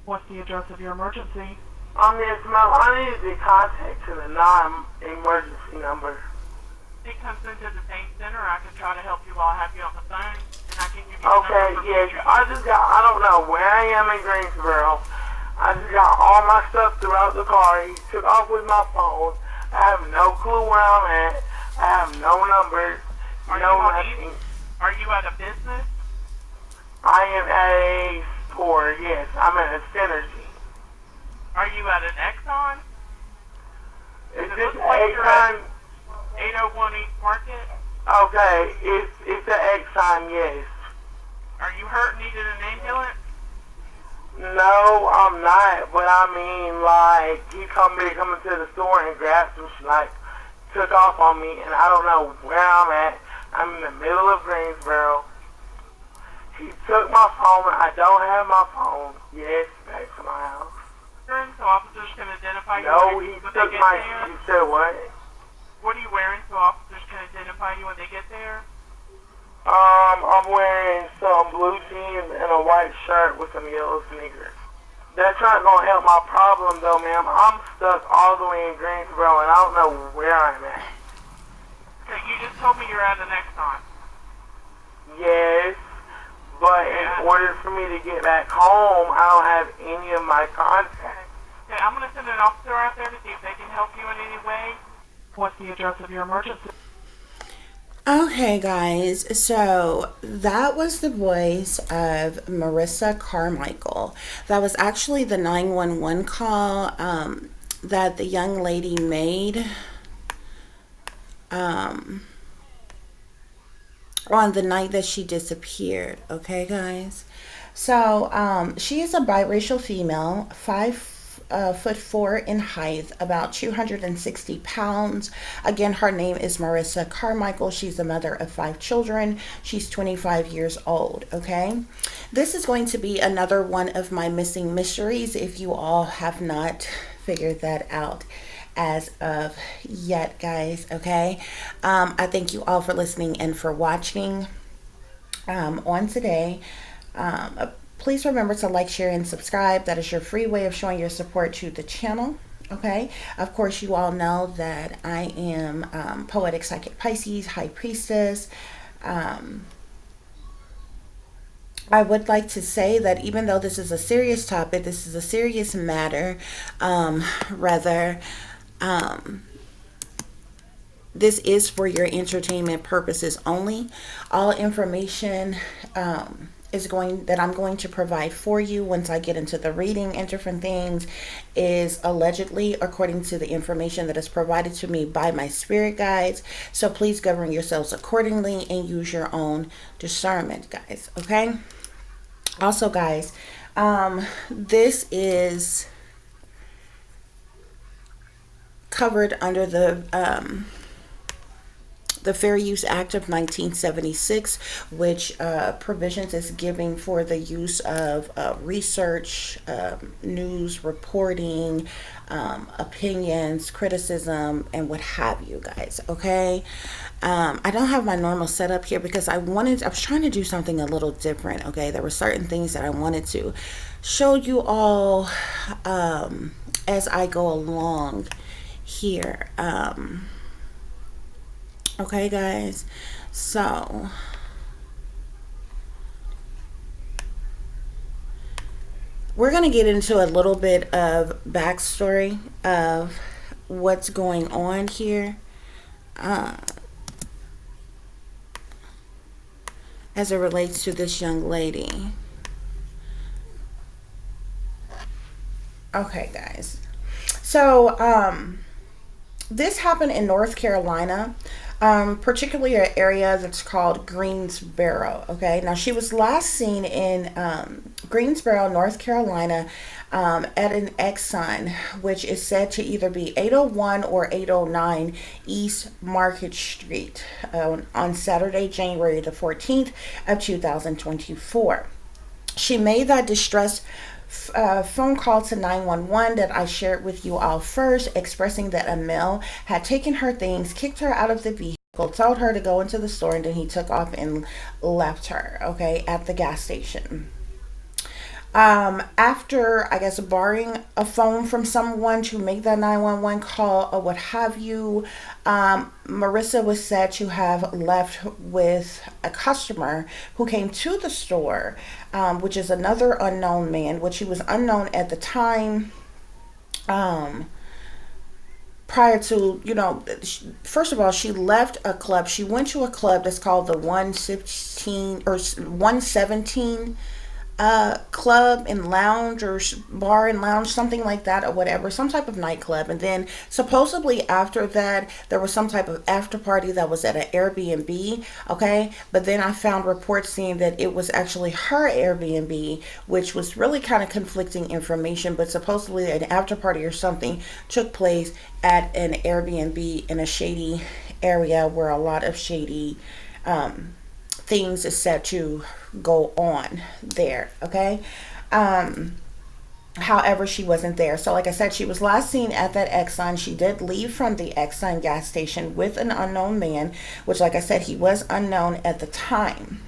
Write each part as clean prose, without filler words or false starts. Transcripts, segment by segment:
What's the address of your emergency? Yes, ma'am, I need the contact to the non-emergency number. It comes into the same center. I can try to help you while I have you on the phone, and I can give you the Okay, number. yes, I don't know where I am in Greensboro. I just got all my stuff throughout the car. He took off with my phone. I have no clue where I'm at. I have no numbers, nothing. Are you at a business? I am at a store, yes. I'm at a Synergy. Are you at an Exxon? Is this Exxon? 801 East Market? Okay, it's an Exxon, yes. Are you hurt, needed an ambulance? No, I'm not, but I mean, like, he told me to come into the store and grab some, took off on me, and I don't know where I'm at. I'm in the middle of Greensboro. He took my phone. I don't have my phone. Yes, back to my house. So officers can identify you. No, he took my, he said what? What are you wearing so officers can identify you when they get there? I'm wearing some blue jeans and a white shirt with some yellow sneakers. That's not going to help my problem, though, ma'am. I'm stuck all the way in Greensboro, and I don't know where I'm at. Okay, you just told me you're at an Exxon. Yes, but in order for me to get back home, I don't have any of my contacts. Okay, I'm going to send an officer out there to see if they can help you in any way. What's the address of your emergency? Okay, guys, so that was the voice of Marissa Carmichael. That was actually the 911 call that the young lady made on the night that she disappeared. Okay, guys, so she is a biracial female, 5'4" in height, about 260 pounds. Again, her name is Marissa Carmichael. She's the mother of 5 children. She's 25 years old. Okay, this is going to be another one of my missing mysteries if you all have not figured that out as of yet, guys. Okay, I thank you all for listening and for watching on today. Please remember to like, share, and subscribe. That is your free way of showing your support to the channel. Okay. Of course, you all know that I am Poetic Psychic Pisces, High Priestess. I would like to say that even though this is a serious topic, this is a serious matter, this is for your entertainment purposes only. All information that I'm going to provide for you once I get into the reading and different things is allegedly according to the information that is provided to me by my spirit guides. So please govern yourselves accordingly and use your own discernment, guys. Okay. Also, guys, this is covered under the Fair Use Act of 1976, which provisions is giving for the use of research, news reporting, opinions, criticism, and what have you, guys. Okay, I don't have my normal setup here because I was trying to do something a little different. Okay, there were certain things that I wanted to show you all as I go along here. Okay, guys, so we're going to get into a little bit of backstory of what's going on here as it relates to this young lady. Okay, guys, so this happened in North Carolina. Particularly an area that's called Greensboro. Okay, now she was last seen in Greensboro, North Carolina, at an Exxon, which is said to either be 801 or 809 East Market Street on Saturday, January the 14th of 2024. She made that distress phone call to 911 that I shared with you all first, expressing that a male had taken her things, kicked her out of the vehicle, told her to go into the store, and then he took off and left her, okay, at the gas station. After, I guess, borrowing a phone from someone to make that 911 call or what have you, Marissa was said to have left with a customer who came to the store, which is another unknown man, which he was unknown at the time. Um, Prior to, first of all, she left a club. She went to a club that's called the 116 or 117 club and lounge, or bar and lounge, something like that, or whatever, some type of nightclub. And then supposedly after that, there was some type of after party that was at an Airbnb. Okay, but then I found reports saying that it was actually her Airbnb, which was really kind of conflicting information. But supposedly an after party or something took place at an Airbnb in a shady area where a lot of shady things is set to go on there. Okay. However, she wasn't there. So like I said, she was last seen at that Exxon. She did leave from the Exxon gas station with an unknown man, which, like I said, he was unknown at the time.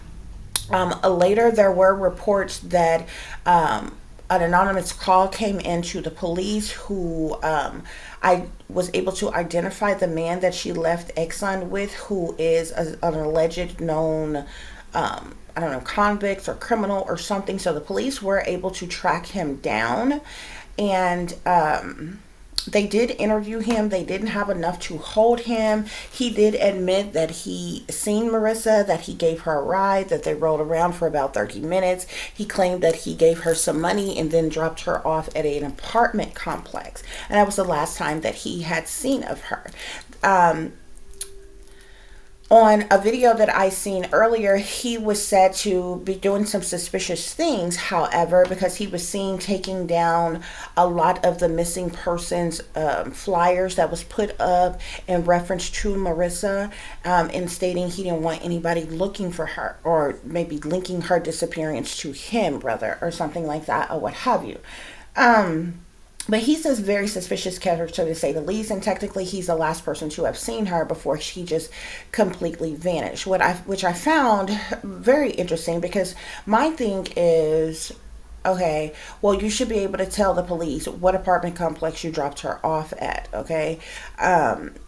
Later there were reports that an anonymous call came into the police, who I was able to identify the man that she left Exxon with, who is an alleged known, I don't know, convict or criminal or something. So the police were able to track him down, and they did interview him. They didn't have enough to hold him. He did admit that he seen Marissa, that he gave her a ride, that they rode around for about 30 minutes. He claimed that he gave her some money and then dropped her off at an apartment complex. And that was the last time that he had seen of her. On a video that I seen earlier, he was said to be doing some suspicious things, however, because he was seen taking down a lot of the missing persons flyers that was put up in reference to Marissa, and stating he didn't want anybody looking for her, or maybe linking her disappearance to him, brother, or something like that, or what have you. But he's a very suspicious character, to say the least, and technically he's the last person to have seen her before she just completely vanished. Which I found very interesting, because my thing is, okay, well, you should be able to tell the police what apartment complex you dropped her off at, okay?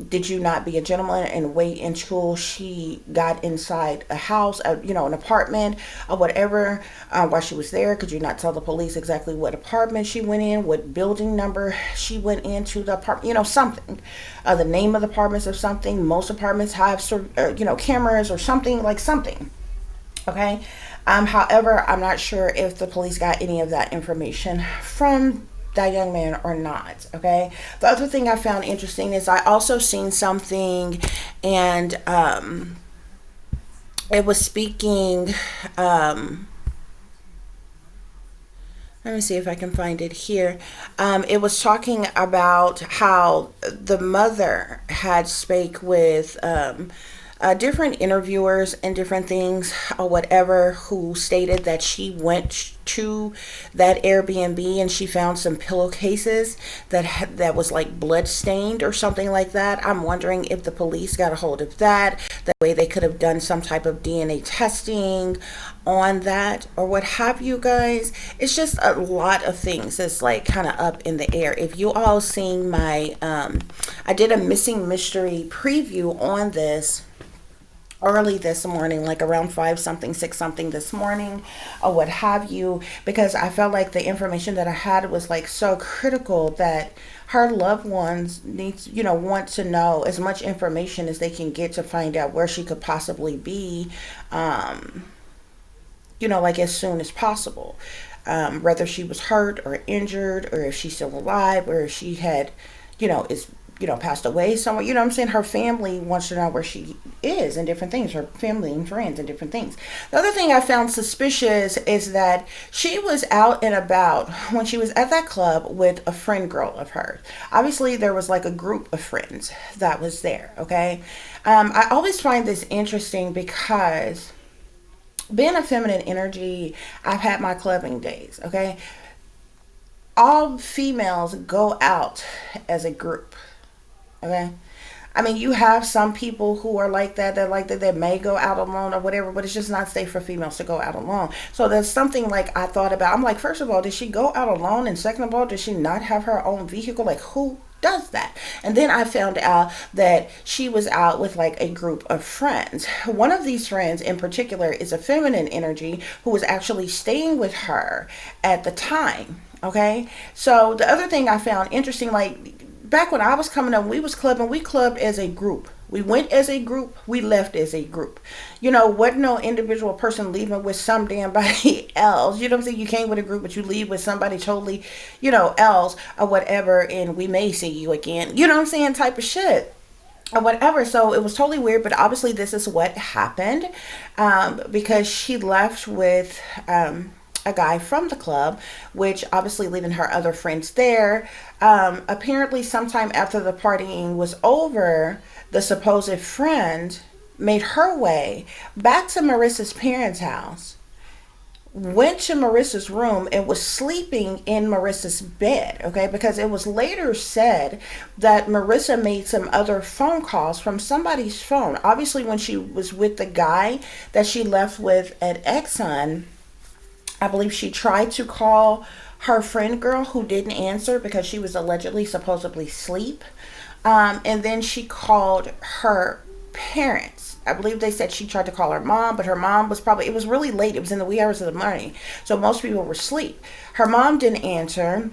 Did you not be a gentleman and wait until she got inside a house, an apartment or whatever, while she was there? Could you not tell the police exactly what apartment she went in, what building number she went into the apartment, something, the name of the apartments or something? Most apartments have, cameras or something, okay? However, I'm not sure if the police got any of that information from that young man or not, okay? The other thing I found interesting is I also seen something, and it was speaking, let me see if I can find it here. It was talking about how the mother had spake with different interviewers and different things or whatever, who stated that she went to that Airbnb and she found some pillowcases that was like blood stained or something like that. I'm wondering if the police got a hold of that. That way they could have done some type of DNA testing on that or what have you, guys. It's just a lot of things that's like kind of up in the air. If you all seen my I did a missing mystery preview on this early this morning, like around 5 something, 6 something this morning, or what have you, because I felt like the information that I had was like so critical that her loved ones want to know as much information as they can get to find out where she could possibly be, like as soon as possible, whether she was hurt or injured, or if she's still alive, or if she had, is passed away somewhere. You know what I'm saying? Her family wants to know where she is and different things, her family and friends and different things. The other thing I found suspicious is that she was out and about when she was at that club with a friend girl of hers. Obviously, there was like a group of friends that was there, okay? I always find this interesting because being a feminine energy, I've had my clubbing days, okay? All females go out as a group. Okay. I mean, you have some people who are like that, that may go out alone or whatever, but it's just not safe for females to go out alone. So there's something like I thought about. I'm like, first of all, did she go out alone? And second of all, did she not have her own vehicle? Like, who does that? And then I found out that she was out with like a group of friends. One of these friends in particular is a feminine energy who was actually staying with her at the time. Okay. So the other thing I found interesting, like back when I was coming up, we was clubbing, we clubbed as a group. We went as a group, we left as a group. You know, wasn't no individual person leaving with some damn body else. You know what I'm saying? You came with a group, but you leave with somebody totally, else or whatever, and we may see you again. You know what I'm saying? Type of shit. Or whatever. So it was totally weird, but obviously this is what happened, because she left with a guy from the club, which obviously leaving her other friends there. Apparently sometime after the partying was over, the supposed friend made her way back to Marissa's parents' house, went to Marissa's room and was sleeping in Marissa's bed, okay? Because it was later said that Marissa made some other phone calls from somebody's phone. Obviously, when she was with the guy that she left with at Exxon, I believe she tried to call her friend girl who didn't answer because she was allegedly, supposedly asleep. And then she called her parents. I believe they said she tried to call her mom, but her mom was probably, it was really late. It was in the wee hours of the morning. So most people were asleep. Her mom didn't answer.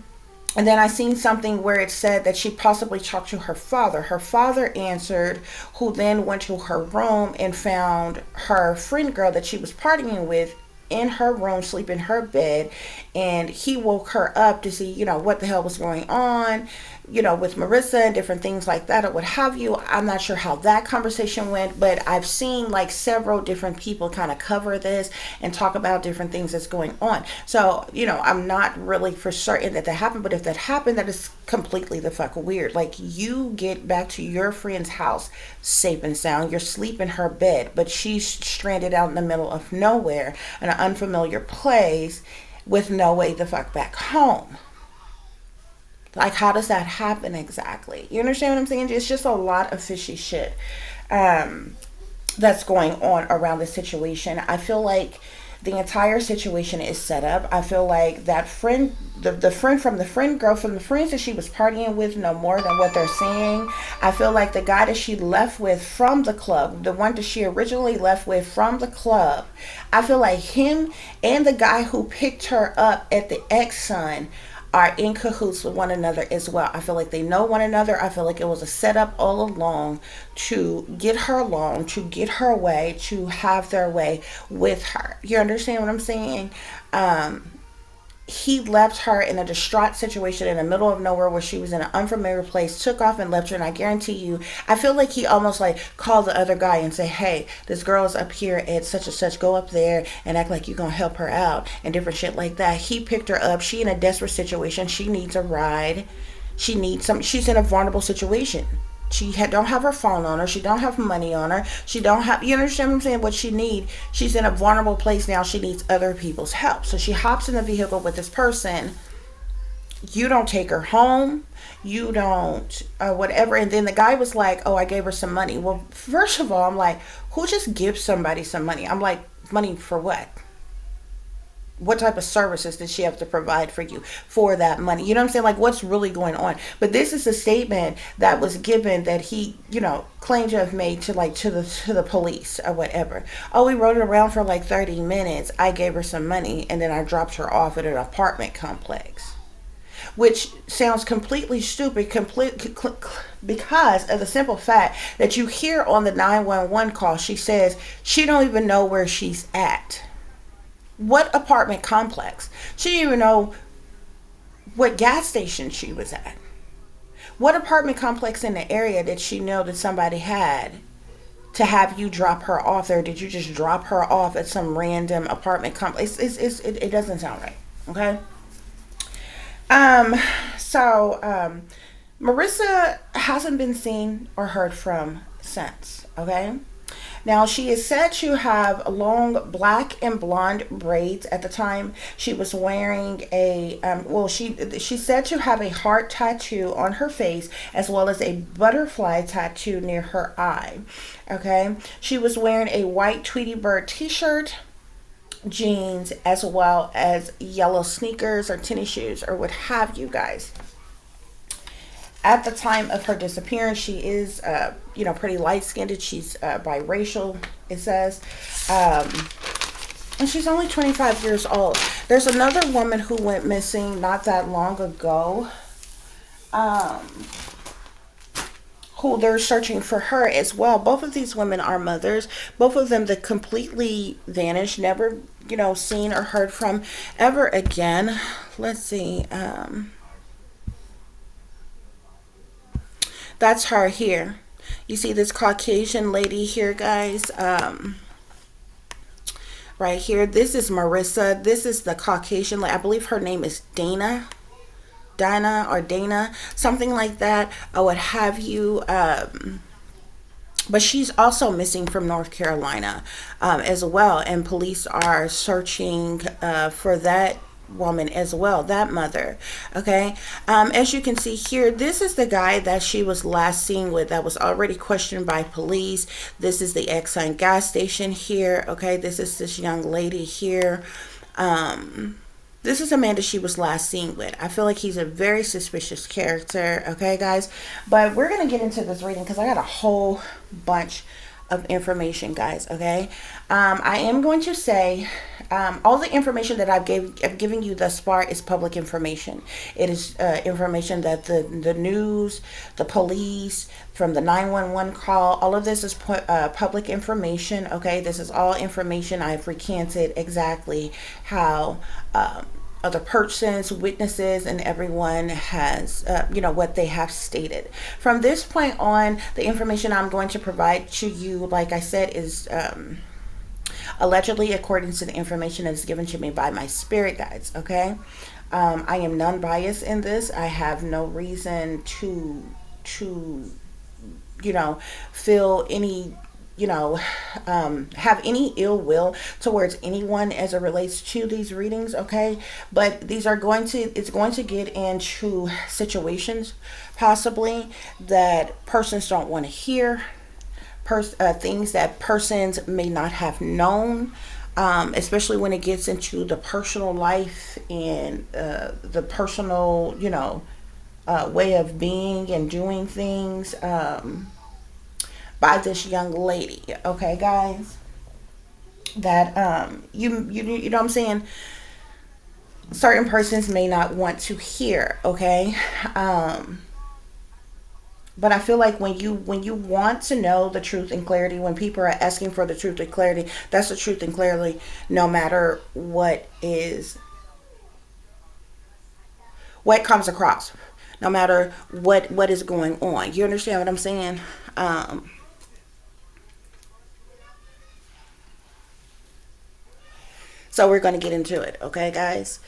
And then I seen something where it said that she possibly talked to her father. Her father answered, who then went to her room and found her friend girl that she was partying with in her room, sleep in her bed, and he woke her up to see, what the hell was going on, with Marissa and different things like that or what have you. I'm not sure how that conversation went, but I've seen like several different people kind of cover this and talk about different things that's going on. So, I'm not really for certain that happened, but if that happened, that is completely the fuck weird. Like, you get back to your friend's house safe and sound, you're asleep in her bed, but she's stranded out in the middle of nowhere in an unfamiliar place with no way the fuck back home. Like, how does that happen exactly? You understand what I'm saying? It's just a lot of fishy shit that's going on around the situation. I feel like the entire situation is set up. I feel like that friend, the friend from the friend girl, from the friends that she was partying with, know more than what they're saying. I feel like the guy that she left with from the club, the one that she originally left with from the club, I feel like him and the guy who picked her up at the Exxon are in cahoots with one another as well. I feel like they know one another. I feel like it was a setup all along to get her along, to get her way, to have their way with her. You understand what I'm saying? He left her in a distraught situation in the middle of nowhere where she was in an unfamiliar place, took off and left her. And I guarantee you, I feel like he almost like called the other guy and say, hey, this girl is up here at such and such, go up there and act like you're going to help her out and different shit like that. He picked her up. She in a desperate situation. She needs a ride. She needs some, she's in a vulnerable situation. She don't have her phone on her. She don't have money on her. She don't have, you understand what I'm saying? What she need, she's in a vulnerable place now. She needs other people's help. So she hops in the vehicle with this person. You don't take her home. You don't, whatever. And then the guy was like, oh, I gave her some money. Well, first of all, I'm like, who just gives somebody some money? I'm like, money for what? What type of services did she have to provide for you for that money? You know what I'm saying? Like, what's really going on? But this is a statement that was given that he, claimed to have made to the police or whatever. Oh, we rode it around for like 30 minutes. I gave her some money and then I dropped her off at an apartment complex. Which sounds completely stupid, because of the simple fact that you hear on the 911 call, she says she don't even know where she's at. What apartment complex? She didn't even know what gas station she was at. What apartment complex in the area did she know that somebody had to have you drop her off there? Did you just drop her off at some random apartment complex? It doesn't sound right. Okay. Marissa hasn't been seen or heard from since. Okay. Now, she is said to have long black and blonde braids at the time. She was wearing a, she's said to have a heart tattoo on her face as well as a butterfly tattoo near her eye. Okay. She was wearing a white Tweety Bird t-shirt, jeans, as well as yellow sneakers or tennis shoes or what have you guys. At the time of her disappearance, she is, pretty light-skinned. She's biracial, it says. And she's only 25 years old. There's another woman who went missing not that long ago, who they're searching for her as well. Both of these women are mothers. Both of them that completely vanished, never, seen or heard from ever again. Let's see. That's her here. You see this Caucasian lady here, guys. Right here. This is Marissa. This is the Caucasian lady. I believe her name is Dana, something like that. I would have you. But she's also missing from North Carolina as well. And police are searching for that woman as well, that mother. Okay. As you can see here, this is the guy that she was last seen with that was already questioned by police. This is the Exxon gas station here. Okay. This is this young lady here. This is a man that she was last seen with. I feel like he's a very suspicious character. Okay, guys. But we're going to get into this reading because I got a whole bunch of information, guys. Okay. I am going to say all the information that I've given you thus far is public information. It is information that the news, the police, from the 911 call, all of this is public information. Okay, this is all information. I've recanted exactly how other persons, witnesses, and everyone has, what they have stated. From this point on, the information I'm going to provide to you, like I said, is allegedly according to the information that is given to me by my spirit guides. Okay. I am non-biased in this. I have no reason to feel any, have any ill will towards anyone as it relates to these readings. Okay. But these are it's going to get into situations possibly that persons don't want to hear. Things that persons may not have known, especially when it gets into the personal life and the personal, way of being and doing things by this young lady. Okay, guys, that you know what I'm saying, certain persons may not want to hear. Okay. But I feel like when you want to know the truth and clarity, when people are asking for the truth and clarity, that's the truth and clarity, no matter what comes across, no matter what is going on. You understand what I'm saying? So we're going to get into it. Okay, guys?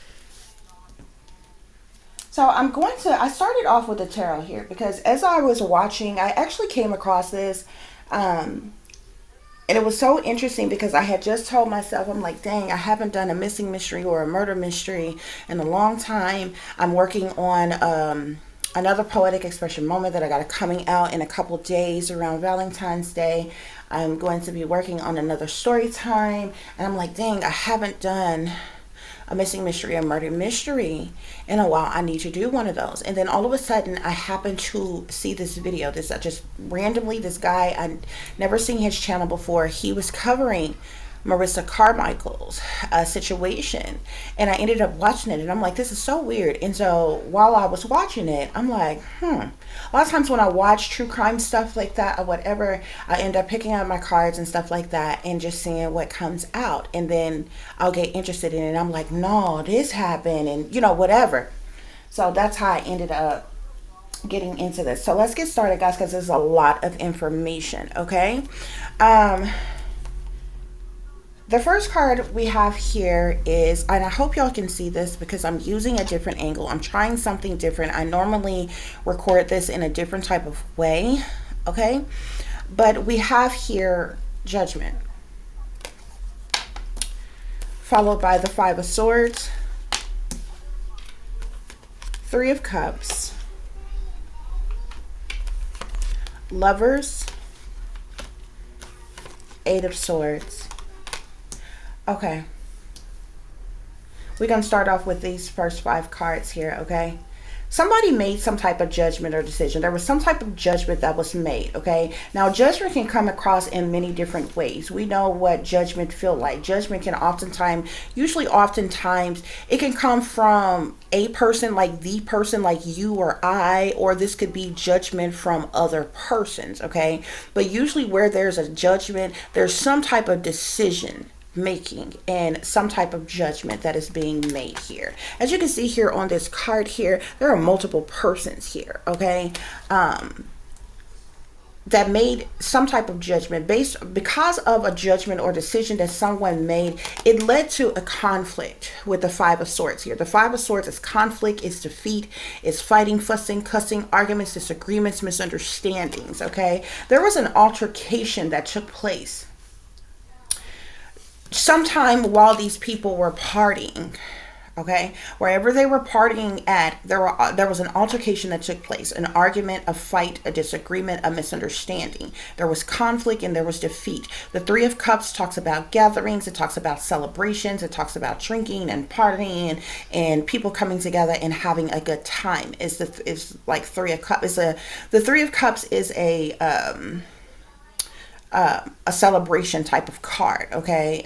So I started off with the tarot here because as I was watching, I actually came across this, and it was so interesting because I had just told myself, I'm like, dang, I haven't done a missing mystery or a murder mystery in a long time. I'm working on another poetic expression moment that I got coming out in a couple days around Valentine's Day. I'm going to be working on another story time, and I'm like, dang, I haven't done a missing mystery or murder mystery in a while. I need to do one of those. And then all of a sudden I happened to see this video, just randomly, this guy, I never seen his channel before. He was covering Marissa Carmichael's situation, and I ended up watching it, and I'm like, this is so weird. And so while I was watching it, I'm like, a lot of times when I watch true crime stuff like that or whatever, I end up picking up my cards and stuff like that and just seeing what comes out, and then I'll get interested in it. I'm like, no, this happened, and whatever. So that's how I ended up getting into this. So let's get started, guys, because there's a lot of information. Okay. The first card we have here is, and I hope y'all can see this because I'm using a different angle. I'm trying something different. I normally record this in a different type of way, okay? But we have here Judgment. Followed by the Five of Swords, Three of Cups, Lovers, Eight of Swords. Okay. We're going to start off with these first 5 cards here, okay? Somebody made some type of judgment or decision. There was some type of judgment that was made, okay? Now, judgment can come across in many different ways. We know what judgment feel like. Judgment can oftentimes, it can come from a person, like the person, like you or I, or this could be judgment from other persons, okay? But usually where there's a judgment, there's some type of decision making and some type of judgment that is being made here. As you can see here on this card here, there are multiple persons here, okay, that made some type of judgment because of a judgment or decision that someone made. It led to a conflict with the Five of Swords here. The Five of Swords is conflict, is defeat, is fighting, fussing, cussing, arguments, disagreements, misunderstandings, okay? There was an altercation that took place sometime while these people were partying, okay? Wherever they were partying at, there was an altercation that took place, an argument, a fight, a disagreement, a misunderstanding. There was conflict and there was defeat. The Three of Cups talks about gatherings, it talks about celebrations, it talks about drinking and partying and people coming together and having a good time. It's like Three of Cups. The Three of Cups is a celebration type of card, okay?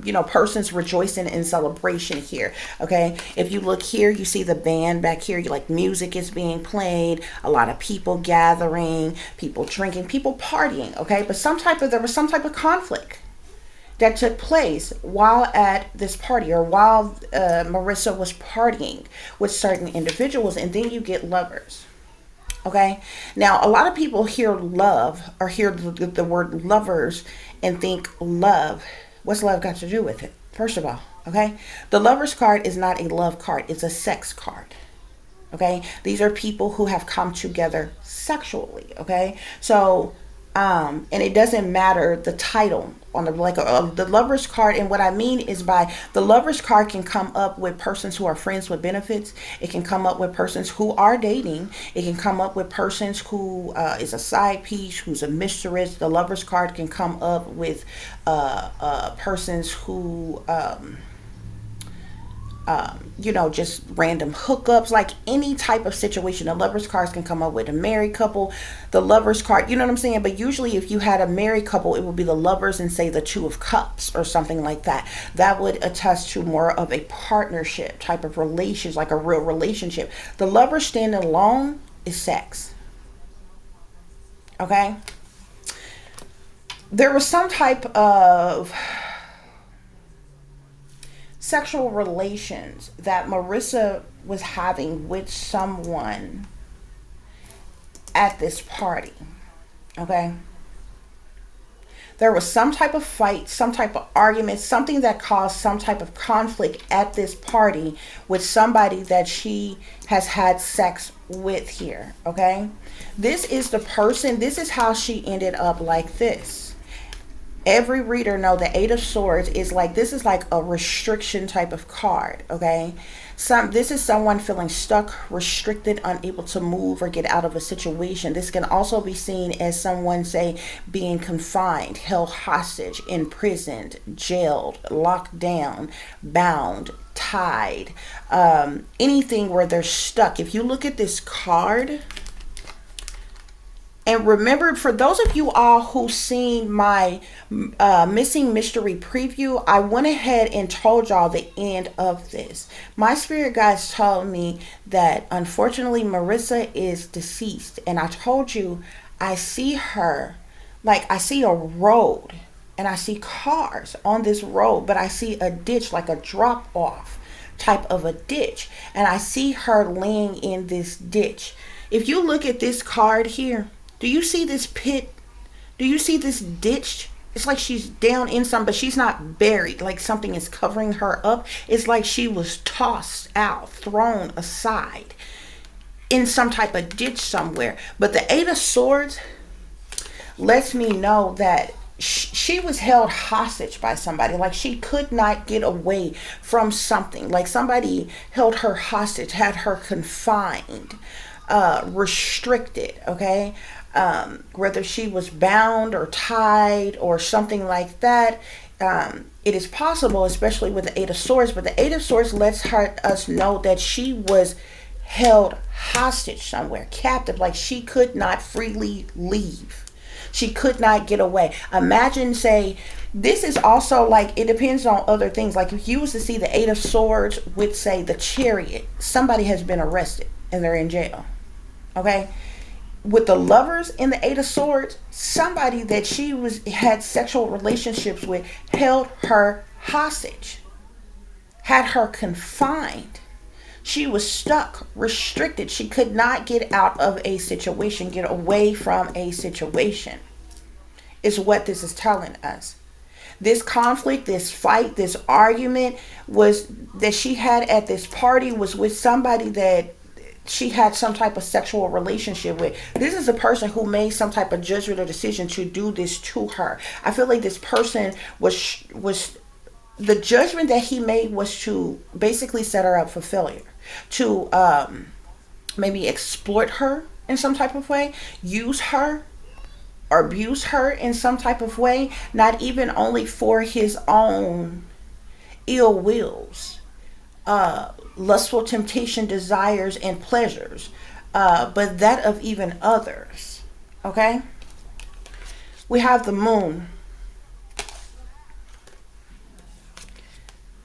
You know, persons rejoicing in celebration here, okay? If you look here, you see the band back here, like music is being played, a lot of people gathering, people drinking, people partying, okay? But there was some type of conflict that took place while at this party, or while Marissa was partying with certain individuals, and then you get Lovers. Okay, now a lot of people hear love or hear the word lovers and think love. What's love got to do with it? First of all, okay, the Lovers card is not a love card, it's a sex card. Okay, these are people who have come together sexually. Okay, so and it doesn't matter the title on the the Lovers card. And what I mean is, by the Lovers card can come up with persons who are friends with benefits. It can come up with persons who are dating. It can come up with persons who is a side piece, who's a mistress. The Lovers card can come up with persons who you know, just random hookups, like any type of situation. The Lovers cards can come up with a married couple. The Lovers card, you know what I'm saying? But usually if you had a married couple, it would be the Lovers and say the Two of Cups or something like that. That would attest to more of a partnership type of relations, like a real relationship. The Lovers standing alone is sex. Okay? There was some type of sexual relations that Marissa was having with someone at this party, okay? There was some type of fight, some type of argument, something that caused some type of conflict at this party with somebody that she has had sex with here, okay? This is the person, this is how she ended up like this. Every reader know the Eight of Swords is like, this is like a restriction type of card, okay? This is someone feeling stuck, restricted, unable to move or get out of a situation. This can also be seen as someone, say, being confined, held hostage, imprisoned, jailed, locked down, bound, tied, anything where they're stuck. If you look at this card, and remember, for those of you all who seen my missing mystery preview, I went ahead and told y'all the end of this. My spirit guides told me that unfortunately Marissa is deceased. And I told you, I see her, like I see a road and I see cars on this road, but I see a ditch, like a drop off type of a ditch. And I see her laying in this ditch. If you look at this card here, do you see this pit? Do you see this ditch? It's like she's down in some, but she's not buried. Like something is covering her up. It's like she was tossed out, thrown aside in some type of ditch somewhere. But the Eight of Swords, lets me know that she was held hostage by somebody. Like, she could not get away from something. Like, somebody held her hostage, had her confined, restricted, okay? Whether she was bound or tied or something like that. It is possible, especially with the Eight of Swords, but the Eight of Swords lets us know that she was held hostage somewhere, captive. Like, she could not freely leave. She could not get away. Imagine, say, this is also like, it depends on other things. Like, if you was to see the Eight of Swords with, say, the Chariot, somebody has been arrested and they're in jail. Okay? With the Lovers in the Eight of Swords, somebody that she had sexual relationships with held her hostage, had her confined. She was stuck, restricted. She could not get out of a situation, get away from a situation, is what this is telling us. This conflict, this fight, this argument was that she had at this party was with somebody that she had some type of sexual relationship with. This is a person who made some type of judgment or decision to do this to her. I feel like this person was the judgment that he made was to basically set her up for failure, to maybe exploit her in some type of way, use her or abuse her in some type of way, not even only for his own ill wills, lustful temptation, desires, and pleasures, but that of even others. Okay? We have the Moon,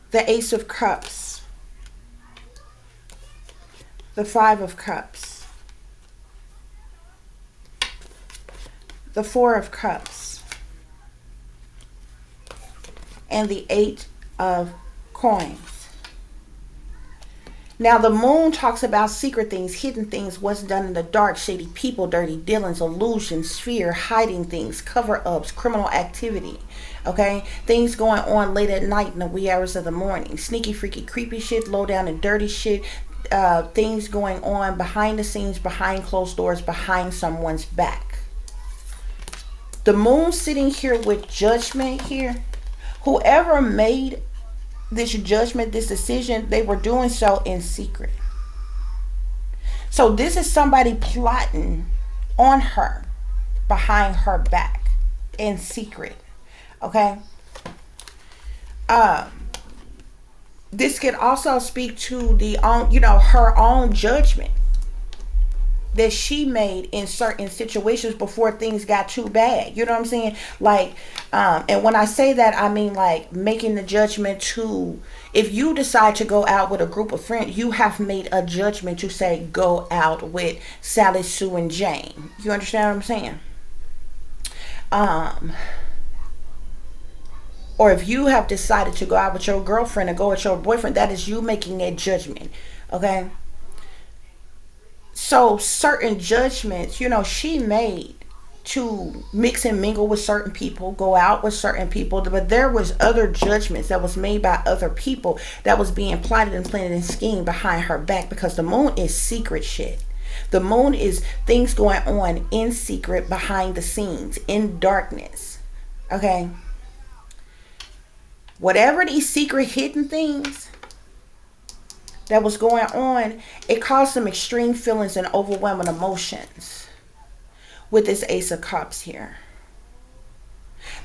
the Ace of Cups, the Five of Cups, the Four of Cups, and the Eight of Coins. Now, the Moon talks about secret things, hidden things, what's done in the dark, shady people, dirty dealings, illusions, fear, hiding things, cover-ups, criminal activity, okay? Things going on late at night in the wee hours of the morning. Sneaky, freaky, creepy shit, low down and dirty shit. Things going on behind the scenes, behind closed doors, behind someone's back. The Moon sitting here with Judgment here. Whoever made this judgment, this decision, they were doing so in secret. So this is somebody plotting on her, behind her back, in secret. Okay? This could also speak to the own, her own judgment that she made in certain situations before things got too bad. You know what I'm saying? Like, and when I say that, I mean like making the judgment to, if you decide to go out with a group of friends, you have made a judgment to say, go out with Sally, Sue, and Jane. You understand what I'm saying? Or if you have decided to go out with your girlfriend or go with your boyfriend, that is you making a judgment. Okay? So certain judgments, she made to mix and mingle with certain people, go out with certain people, but there was other judgments that was made by other people that was being plotted and planned and schemed behind her back, because the Moon is secret shit. The Moon is things going on in secret, behind the scenes, in darkness. Okay? Whatever these secret hidden things that was going on, it caused some extreme feelings and overwhelming emotions with this Ace of Cups here.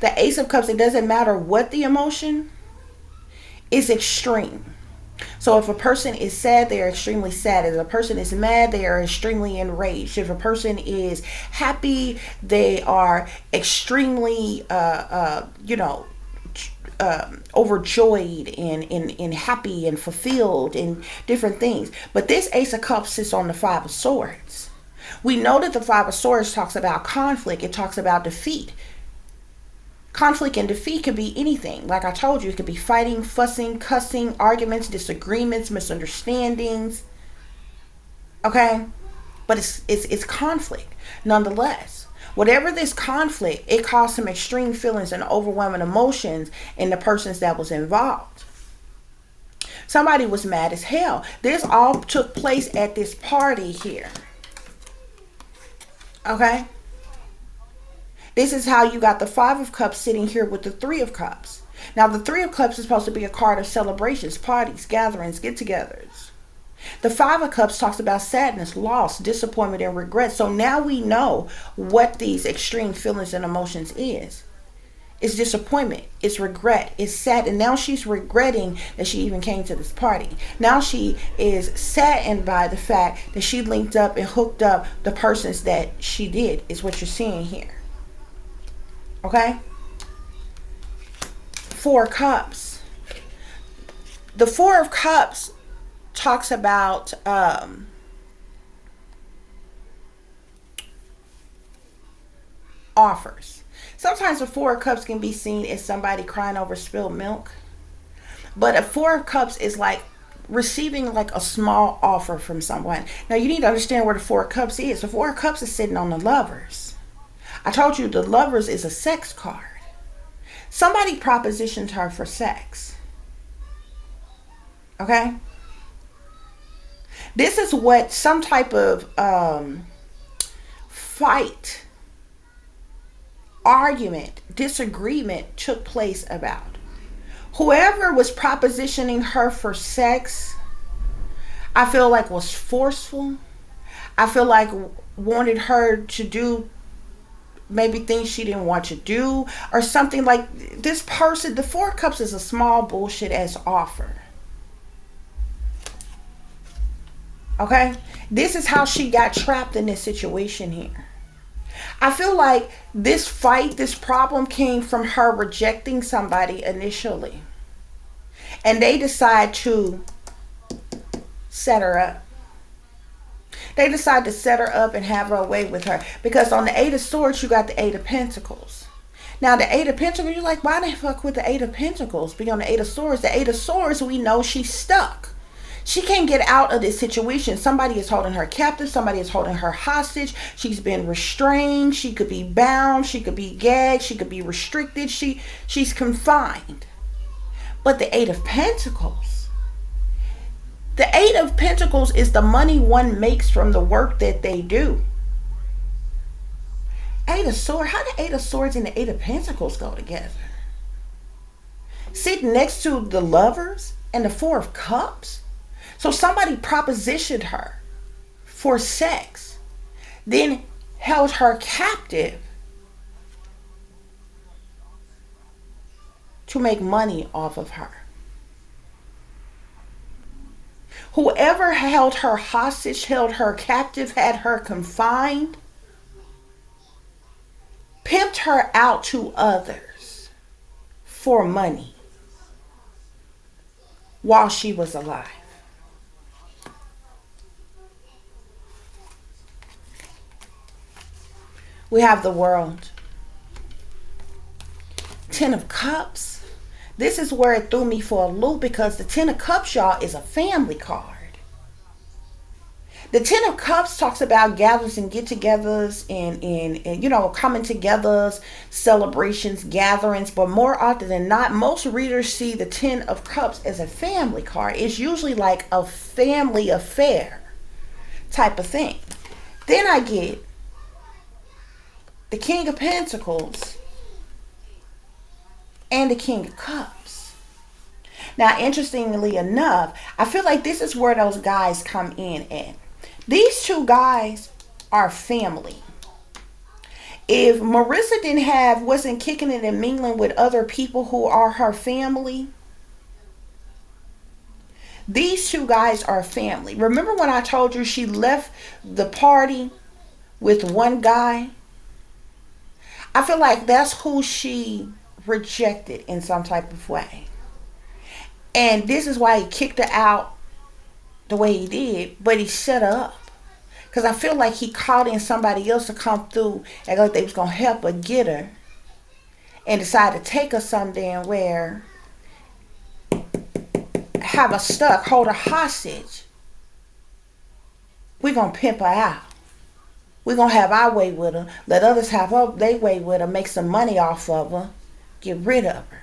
The Ace of Cups, it doesn't matter what the emotion is, extreme. So if a person is sad, they are extremely sad. If a person is mad, they are extremely enraged. If a person is happy, they are extremely overjoyed and happy and fulfilled and different things. But this Ace of Cups sits on the Five of Swords. We know that the Five of Swords talks about conflict. It talks about defeat. Conflict and defeat could be anything. Like I told you, it could be fighting, fussing, cussing, arguments, disagreements, misunderstandings. Okay? But it's conflict nonetheless. Whatever this conflict, it caused some extreme feelings and overwhelming emotions in the persons that was involved. Somebody was mad as hell. This all took place at this party here. Okay? This is how you got the Five of Cups sitting here with the Three of Cups. Now, the Three of Cups is supposed to be a card of celebrations, parties, gatherings, get-togethers. The Five of Cups talks about sadness, loss, disappointment, and regret. So now we know what these extreme feelings and emotions is. It's disappointment, it's regret, it's sad. And now she's regretting that she even came to this party. Now she is saddened by the fact that she linked up and hooked up the persons that she did, is what you're seeing here. Okay? Four of Cups. The Four of Cups talks about offers. Sometimes the Four of Cups can be seen as somebody crying over spilled milk. But a Four of Cups is like receiving like a small offer from someone. Now you need to understand where the Four of Cups is. The Four of Cups is sitting on the Lovers. I told you the Lovers is a sex card. Somebody propositioned her for sex. Okay? This is what some type of fight, argument, disagreement took place about. Whoever was propositioning her for sex, I feel like was forceful. I feel like wanted her to do maybe things she didn't want to do or something. Like this person, the Four of Cups is a small bullshit ass offer. Okay? This is how she got trapped in this situation here. I feel like this fight, this problem came from her rejecting somebody initially. And they decide to set her up. They decide to set her up and have her away with her. Because on the Eight of Swords, you got the Eight of Pentacles. Now, the Eight of Pentacles, you're like, why the fuck would the Eight of Pentacles be on the Eight of Swords? The Eight of Swords, we know she's stuck. She can't get out of this situation. Somebody is holding her captive. Somebody is holding her hostage. She's been restrained. She could be bound. She could be gagged. She could be restricted. She's confined. But the Eight of Pentacles. The Eight of Pentacles is the money one makes from the work that they do. Eight of Swords. How do Eight of Swords and the Eight of Pentacles go together? Sitting next to the Lovers and the Four of Cups. So somebody propositioned her for sex, then held her captive to make money off of her. Whoever held her hostage, held her captive, had her confined, pimped her out to others for money while she was alive. We have the World. Ten of Cups. This is where it threw me for a loop because the Ten of Cups, y'all, is a family card. The Ten of Cups talks about gatherings and get-togethers and you know, coming togethers, celebrations, gatherings. But more often than not, most readers see the Ten of Cups as a family card. It's usually like a family affair type of thing. Then I get the King of Pentacles and the King of Cups. Now, interestingly enough, I feel like this is where those guys come in at. These two guys are family. If Marissa wasn't kicking it and mingling with other people who are her family, these two guys are family. Remember when I told you she left the party with one guy? I feel like that's who she rejected in some type of way. And this is why he kicked her out the way he did, but he set her up. Because I feel like he called in somebody else to come through and like they was going to help her get her. And decided to take her somewhere, have her stuck, hold her hostage. We're going to pimp her out. We're going to have our way with her. Let others have their way with her. Make some money off of her. Get rid of her.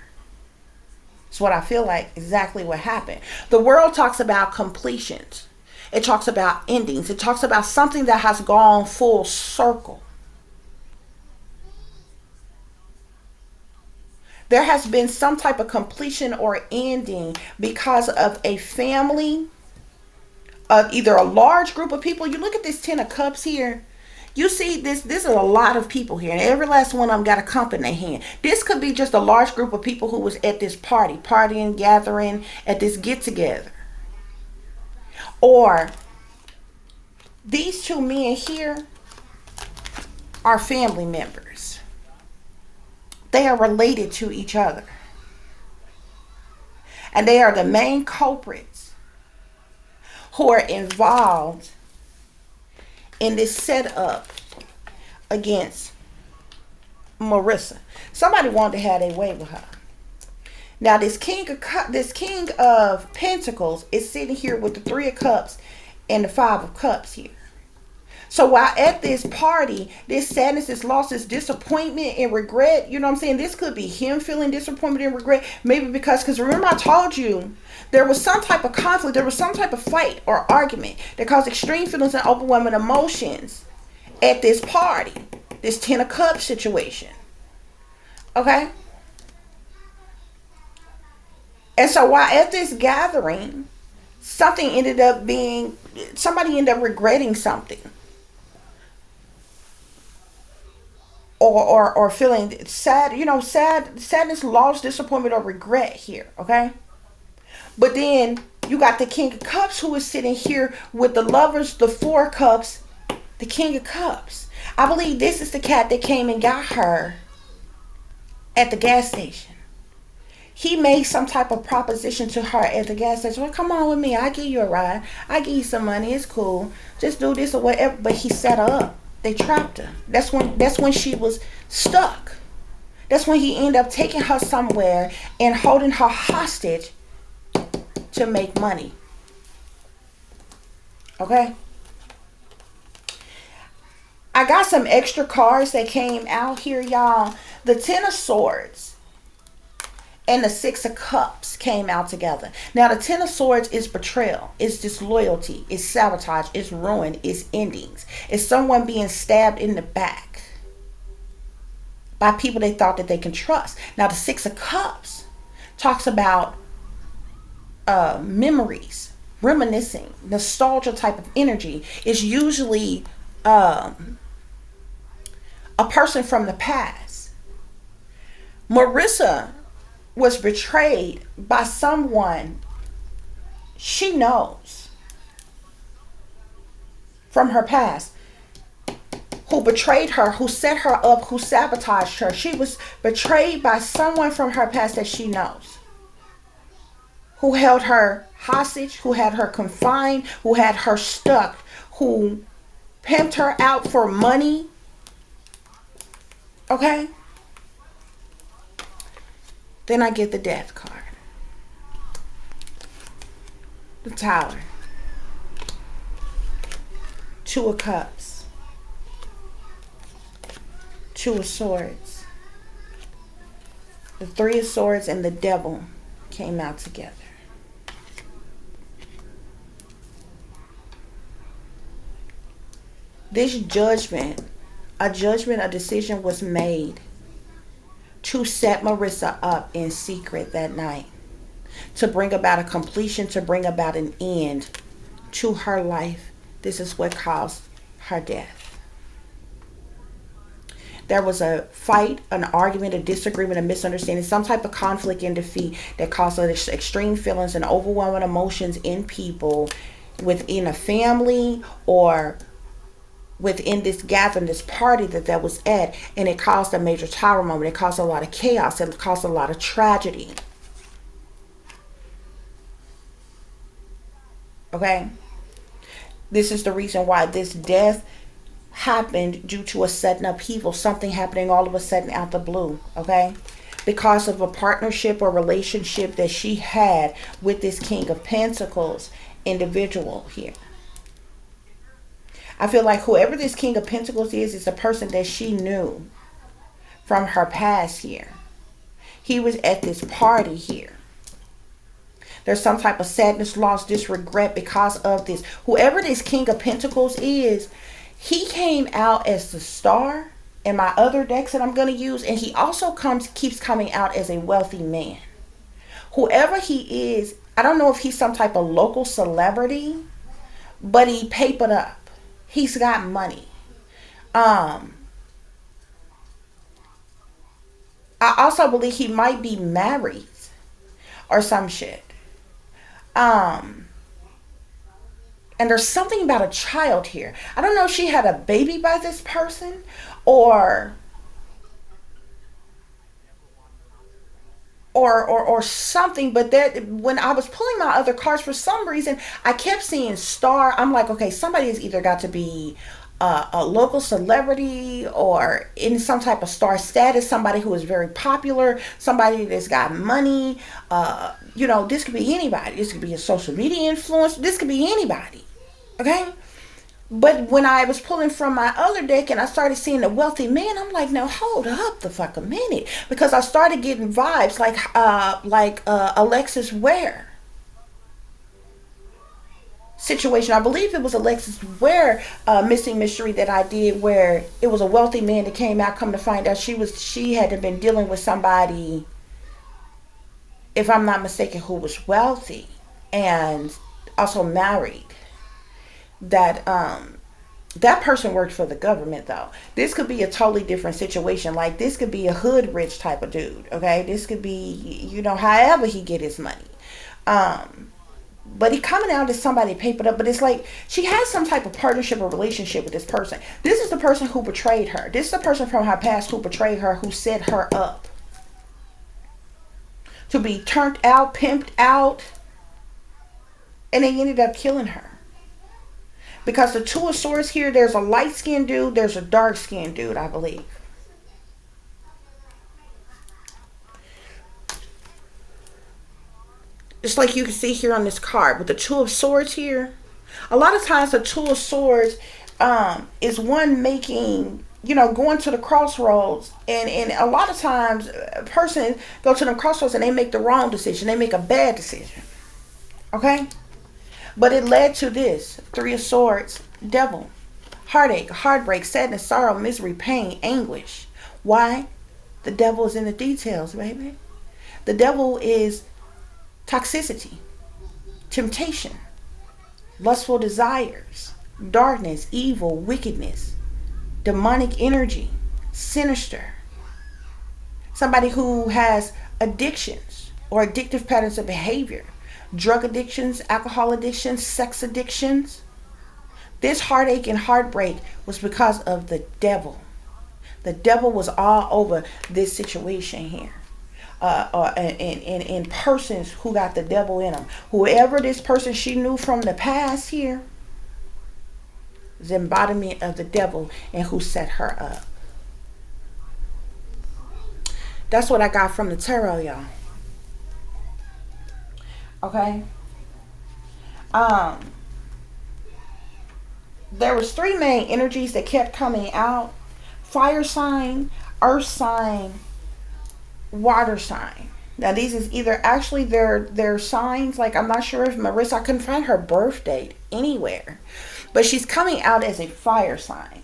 It's what I feel like exactly what happened. The World talks about completions. It talks about endings. It talks about something that has gone full circle. There has been some type of completion or ending because of a family of either a large group of people. You look at this 10 of Cups here. You see this is a lot of people here, and every last one of them got a cup in their hand. This could be just a large group of people who was at this partying, gathering, at this get-together. Or these two men here are family members. They are related to each other. And they are the main culprits who are involved in this setup against Marissa. Somebody wanted to have their way with her. Now this king of Pentacles is sitting here with the 3 of Cups and the 5 of Cups here. So while at this party, this sadness, this loss, this disappointment and regret, you know what I'm saying? This could be him feeling disappointment and regret. Maybe because remember I told you, there was some type of conflict, there was some type of fight or argument that caused extreme feelings and overwhelming emotions at this party. This 10 of Cups situation. Okay? And so while at this gathering, somebody ended up regretting something. Or feeling sad, sadness, loss, disappointment, or regret here, okay? But then you got the King of Cups who is sitting here with the Lovers, the 4 Cups, the King of Cups. I believe this is the cat that came and got her at the gas station. He made some type of proposition to her at the gas station. Well, come on with me. I'll give you a ride. I'll give you some money. It's cool. Just do this or whatever. But he set her up. They trapped her. That's when she was stuck. That's when he ended up taking her somewhere and holding her hostage to make money. Okay? I got some extra cards that came out here, y'all. The 10 of Swords and the 6 of Cups came out together. Now, the 10 of Swords is betrayal. It's disloyalty. It's sabotage. It's ruin. It's endings. It's someone being stabbed in the back by people they thought that they can trust. Now, the 6 of Cups talks about memories, reminiscing, nostalgia type of energy. It's usually a person from the past. Marissa was betrayed by someone she knows from her past, who betrayed her, who set her up, who sabotaged her. She was betrayed by someone from her past that she knows, who held her hostage, who had her confined, who had her stuck, who pimped her out for money. Okay? Then I get the Death card. The Tower. 2 of Cups. 2 of Swords. The 3 of Swords and the Devil came out together. This judgment, a decision was made to set Marissa up in secret that night, to bring about a completion, to bring about an end to her life. This is what caused her death. There was a fight, an argument, a disagreement, a misunderstanding, some type of conflict and defeat that caused extreme feelings and overwhelming emotions in people within a family or within this gathering, this party that was at, and it caused a major tower moment. It caused a lot of chaos. It caused a lot of tragedy. Okay? This is the reason why this death happened, due to a sudden upheaval, something happening all of a sudden out the blue. Okay? Because of a partnership or relationship that she had with this King of Pentacles individual here. I feel like whoever this King of Pentacles is a person that she knew from her past here. He was at this party here. There's some type of sadness, loss, disregret because of this. Whoever this King of Pentacles is, he came out as the star in my other decks that I'm going to use, and he also keeps coming out as a wealthy man. Whoever he is, I don't know if he's some type of local celebrity, but he papered up. He's got money. I also believe he might be married or some shit. And there's something about a child here. I don't know if she had a baby by this person or something, but that when I was pulling my other cards, for some reason I kept seeing star. I'm like, okay, somebody has either got to be a local celebrity or in some type of star status, somebody who is very popular, somebody that's got money. This could be anybody. This could be a social media influencer. This could be anybody. Okay? But when I was pulling from my other deck and I started seeing the wealthy man, I'm like, now hold up the fuck a minute. Because I started getting vibes like Alexis Ware situation. I believe it was Alexis Ware missing mystery that I did, where it was a wealthy man that came out, come to find out she had been dealing with somebody, if I'm not mistaken, who was wealthy and also married. That person worked for the government, though. This could be a totally different situation. Like, this could be a hood rich type of dude. Okay, this could be, however he get his money. But he coming out as somebody papered up. But it's like she has some type of partnership or relationship with this person. This is the person who betrayed her. This is the person from her past who betrayed her, who set her up to be turned out, pimped out, and they ended up killing her. Because the Two of Swords here, there's a light-skinned dude, there's a dark-skinned dude, I believe. Just like you can see here on this card, with the Two of Swords here. A lot of times the Two of Swords is one making, going to the crossroads. And a lot of times a person go to the crossroads and they make the wrong decision. They make a bad decision. Okay? But it led to this. Three of Swords, Devil. Heartache, heartbreak, sadness, sorrow, misery, pain, anguish. Why? The devil is in the details, baby. The devil is toxicity, temptation, lustful desires, darkness, evil, wickedness, demonic energy, sinister. Somebody who has addictions or addictive patterns of behavior. Drug addictions, alcohol addictions, sex addictions. This heartache and heartbreak was because of the devil. The devil was all over this situation here. And persons who got the devil in them. Whoever this person she knew from the past here is the embodiment of the devil and who set her up. That's what I got from the tarot, y'all. Okay. There was three main energies that kept coming out: fire sign, earth sign, water sign. Now these is either actually their signs. Like, I'm not sure if Marissa, I couldn't find her birth date anywhere, but she's coming out as a fire sign.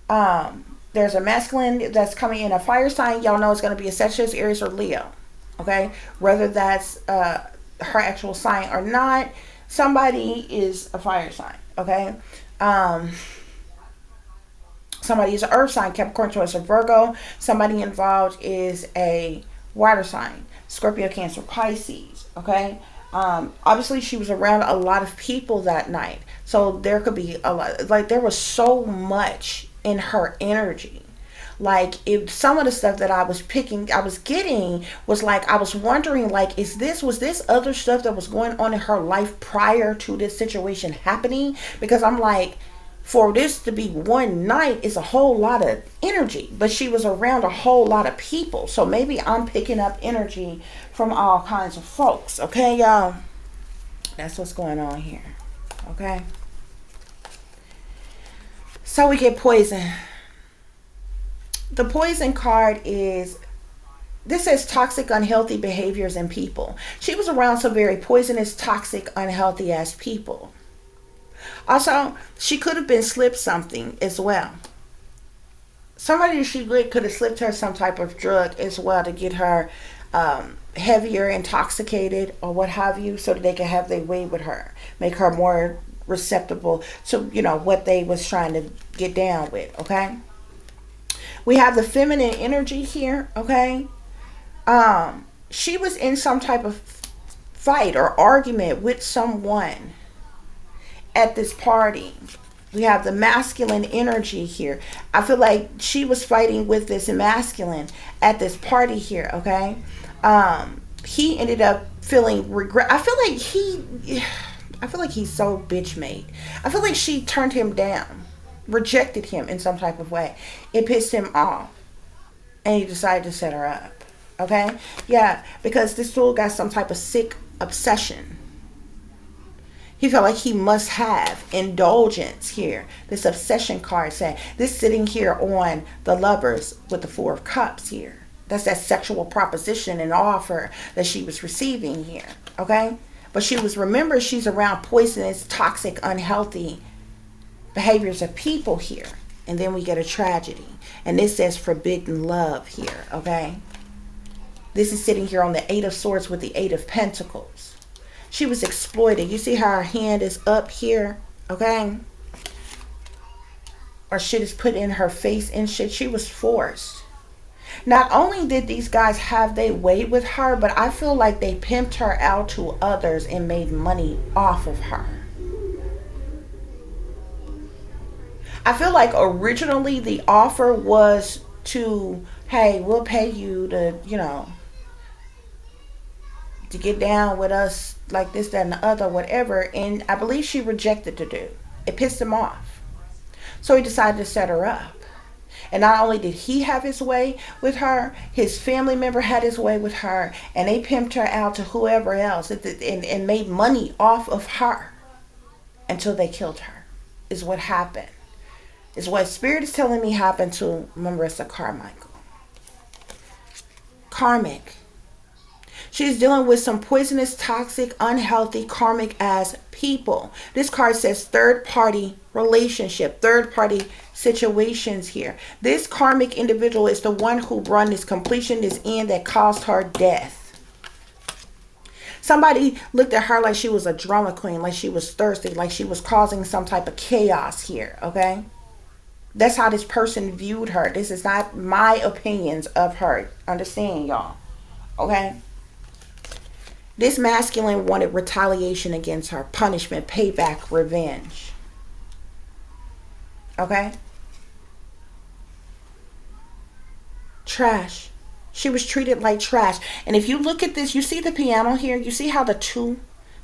There's a masculine that's coming in a fire sign. Y'all know it's going to be a Sagittarius, Aries, or Leo. Okay, whether that's her actual sign or not, somebody is a fire sign. Okay, somebody is an earth sign. Capricorn, Taurus, or Virgo. Somebody involved is a water sign. Scorpio, Cancer, Pisces. Okay, obviously she was around a lot of people that night, so there could be a lot. Like, there was so much in her energy. Like, if some of the stuff that I was getting was like, I was wondering, like, was this other stuff that was going on in her life prior to this situation happening? Because I'm like, for this to be one night is a whole lot of energy, but she was around a whole lot of people. So maybe I'm picking up energy from all kinds of folks. Okay, y'all? That's what's going on here. Okay? So we get poison. The poison card is, this says toxic, unhealthy behaviors in people. She was around some very poisonous, toxic, unhealthy ass people. Also, she could have been slipped something as well. Somebody she with could have slipped her some type of drug as well to get her heavier, intoxicated, or what have you, so that they could have their way with her, make her more receptible to what they was trying to get down with. Okay, we have the feminine energy here. Okay, she was in some type of fight or argument with someone at this party. We have the masculine energy here. I feel like she was fighting with this masculine at this party here. Okay, he ended up feeling regret. I feel like he's so bitch made. I feel like she turned him down, rejected him in some type of way. It pissed him off, and he decided to set her up. Okay, yeah, because this fool got some type of sick obsession. He felt like he must have indulgence here. This obsession card saying this sitting here on the lovers with the Four of Cups here. That's that sexual proposition and offer that she was receiving here. Okay? But remember, she's around poisonous, toxic, unhealthy behaviors of people here. And then we get a tragedy. And this says forbidden love here. Okay? This is sitting here on the Eight of Swords with the Eight of Pentacles. She was exploited. You see how her hand is up here, okay? Or shit is put in her face and shit. She was forced. Not only did these guys have their way with her, but I feel like they pimped her out to others and made money off of her. I feel like originally the offer was to, hey, we'll pay you to, to get down with us like this, that, and the other, whatever. And I believe she rejected the dude. It pissed him off. So he decided to set her up. And not only did he have his way with her, his family member had his way with her. And they pimped her out to whoever else and made money off of her until they killed her, is what happened. Is what Spirit is telling me happened to Marissa Carmichael. Karmic. She's dealing with some poisonous, toxic, unhealthy, karmic ass people. This card says third party relationship, third party situations here. This karmic individual is the one who brought this completion, this end that caused her death. Somebody looked at her like she was a drama queen, like she was thirsty, like she was causing some type of chaos here, okay? That's how this person viewed her. This is not my opinions of her. Understand, y'all? Okay? This masculine wanted retaliation against her. Punishment, payback, revenge. Okay? Trash. She was treated like trash. And if you look at this, you see the piano here? You see how the two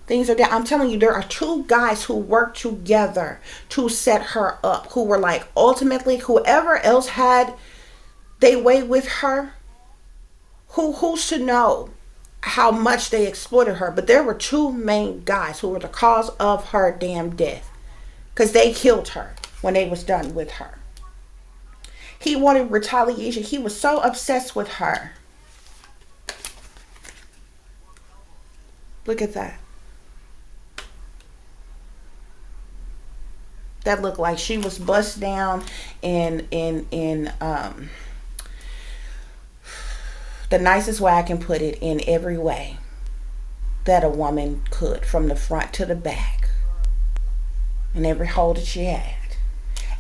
things are there? I'm telling you, there are two guys who worked together to set her up. Who were like, ultimately, whoever else had their way with her, who's to know how much they exploited her. But there were two main guys who were the cause of her damn death, because they killed her when they was done with her. He wanted retaliation. He was so obsessed with her. Look at that. That looked like she was bust down in the nicest way I can put it, in every way that a woman could, from the front to the back, in every hole that she had.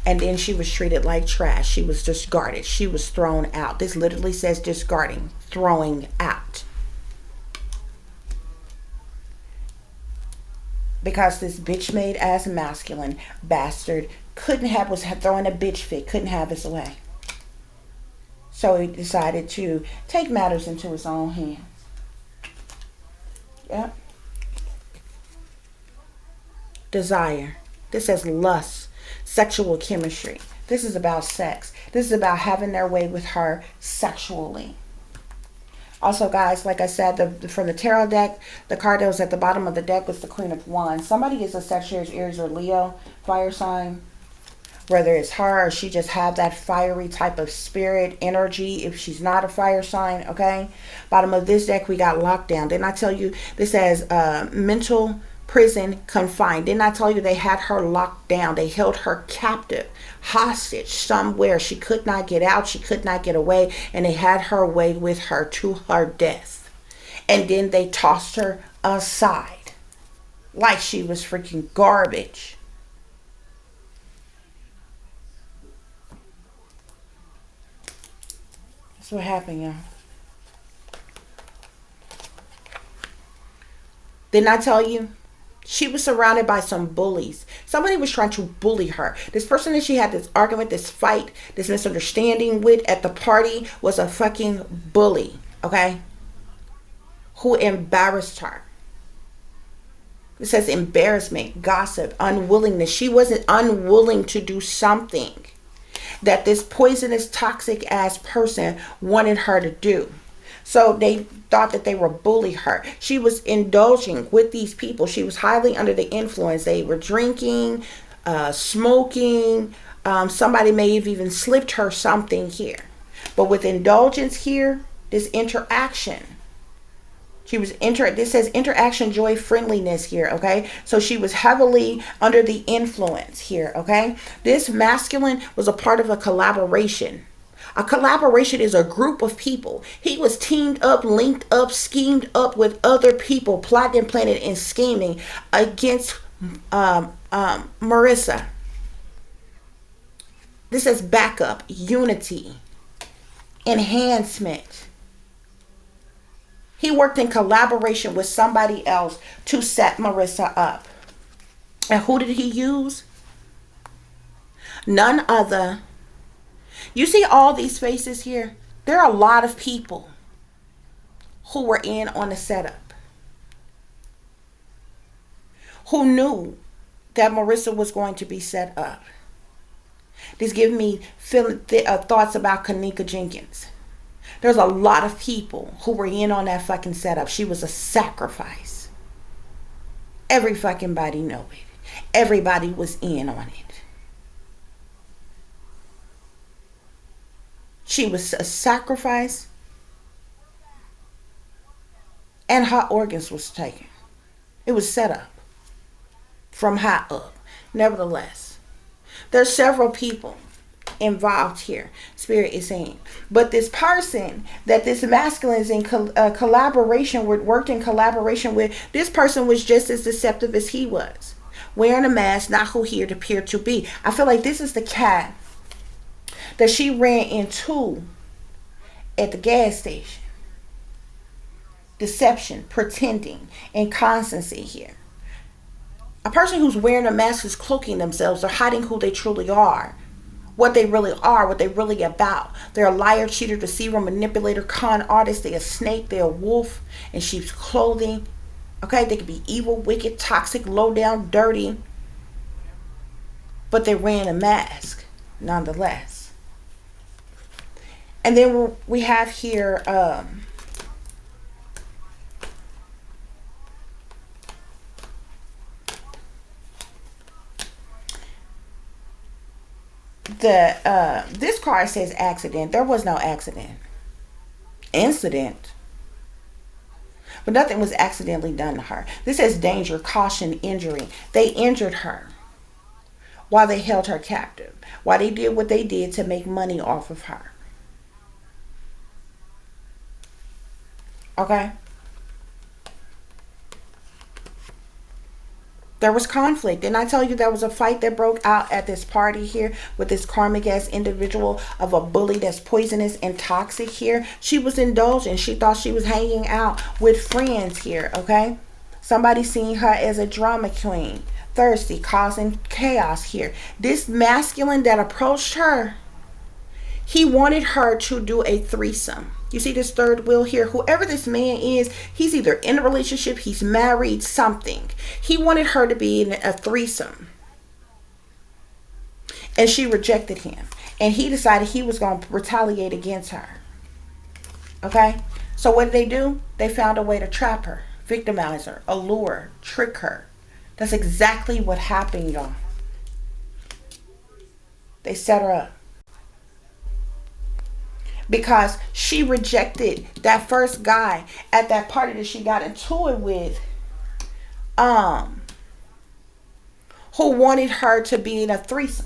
And then she was treated like trash. She was discarded. She was thrown out. This literally says discarding, throwing out. Because this bitch made ass masculine bastard was throwing a bitch fit, couldn't have his way. So he decided to take matters into his own hands. Yep. Desire. This says lust, sexual chemistry. This is about sex. This is about having their way with her sexually. Also, guys, like I said, from the tarot deck, the card that was at the bottom of the deck was the Queen of Wands. Somebody is a Sagittarius, Aries, or Leo fire sign. Whether it's her or she just have that fiery type of spirit energy if she's not a fire sign, okay? Bottom of this deck, we got lockdown. Didn't I tell you this has mental prison confined. Didn't I tell you they had her locked down? They held her captive, hostage somewhere. She could not get out. She could not get away. And they had her away with her to her death. And then they tossed her aside like she was freaking garbage. That's what happened, y'all. Didn't I tell you? She was surrounded by some bullies. Somebody was trying to bully her. This person that she had this argument, this fight, this misunderstanding with at the party was a fucking bully, okay? Who embarrassed her. It says embarrassment, gossip, unwillingness. She wasn't unwilling to do something that this poisonous, toxic ass person wanted her to do. So they thought that they were bullying her. She was indulging with these people. She was highly under the influence. They were drinking, smoking. Somebody may have even slipped her something here. But with indulgence here, this interaction. This says interaction, joy, friendliness here, okay? So she was heavily under the influence here, okay? This masculine was a part of a collaboration. A collaboration is a group of people. He was teamed up, linked up, schemed up with other people, plotting, planning, and scheming against Marissa. This is backup, unity, enhancement. He worked in collaboration with somebody else to set Marissa up. And who did he use? None other. You see all these faces here? There are a lot of people who were in on the setup, who knew that Marissa was going to be set up. This gives me thoughts about Kanika Jenkins. There's a lot of people who were in on that fucking setup. She was a sacrifice. Every fucking body know it. Everybody was in on it. She was a sacrifice, and her organs was taken. It was set up from high up. Nevertheless, there's several people involved here, Spirit is saying. But this person that this masculine is in collaboration with, worked in collaboration with, this person was just as deceptive as he was. Wearing a mask, not who he appeared to be. I feel like this is the cat that she ran into at the gas station. Deception, pretending, inconstancy here. A person who's wearing a mask is cloaking themselves. They're hiding who they truly are. What they really are, what they're really about. They're a liar, cheater, deceiver, manipulator, con artist. They're a snake, they're a wolf in sheep's clothing. Okay, they could be evil, wicked, toxic, low down, dirty. But they're wearing a mask, nonetheless. And then we have here this card says accident. There was no accident. Incident. But nothing was accidentally done to her. This says danger, caution, injury. They injured her while they held her captive. While they did what they did to make money off of her. Okay? There was conflict. Didn't I tell you there was a fight that broke out at this party here with this karmic ass individual of a bully that's poisonous and toxic here? She was indulging. She thought she was hanging out with friends here, okay? Somebody seen her as a drama queen. Thirsty, causing chaos here. This masculine that approached her, he wanted her to do a threesome. You see this third wheel here? Whoever this man is, he's either in a relationship, he's married, something. He wanted her to be in a threesome. And she rejected him. And he decided he was going to retaliate against her. Okay? So what did they do? They found a way to trap her, victimize her, allure her, trick her. That's exactly what happened, y'all. They set her up. Because she rejected that first guy at that party that she got into it with. who wanted her to be in a threesome.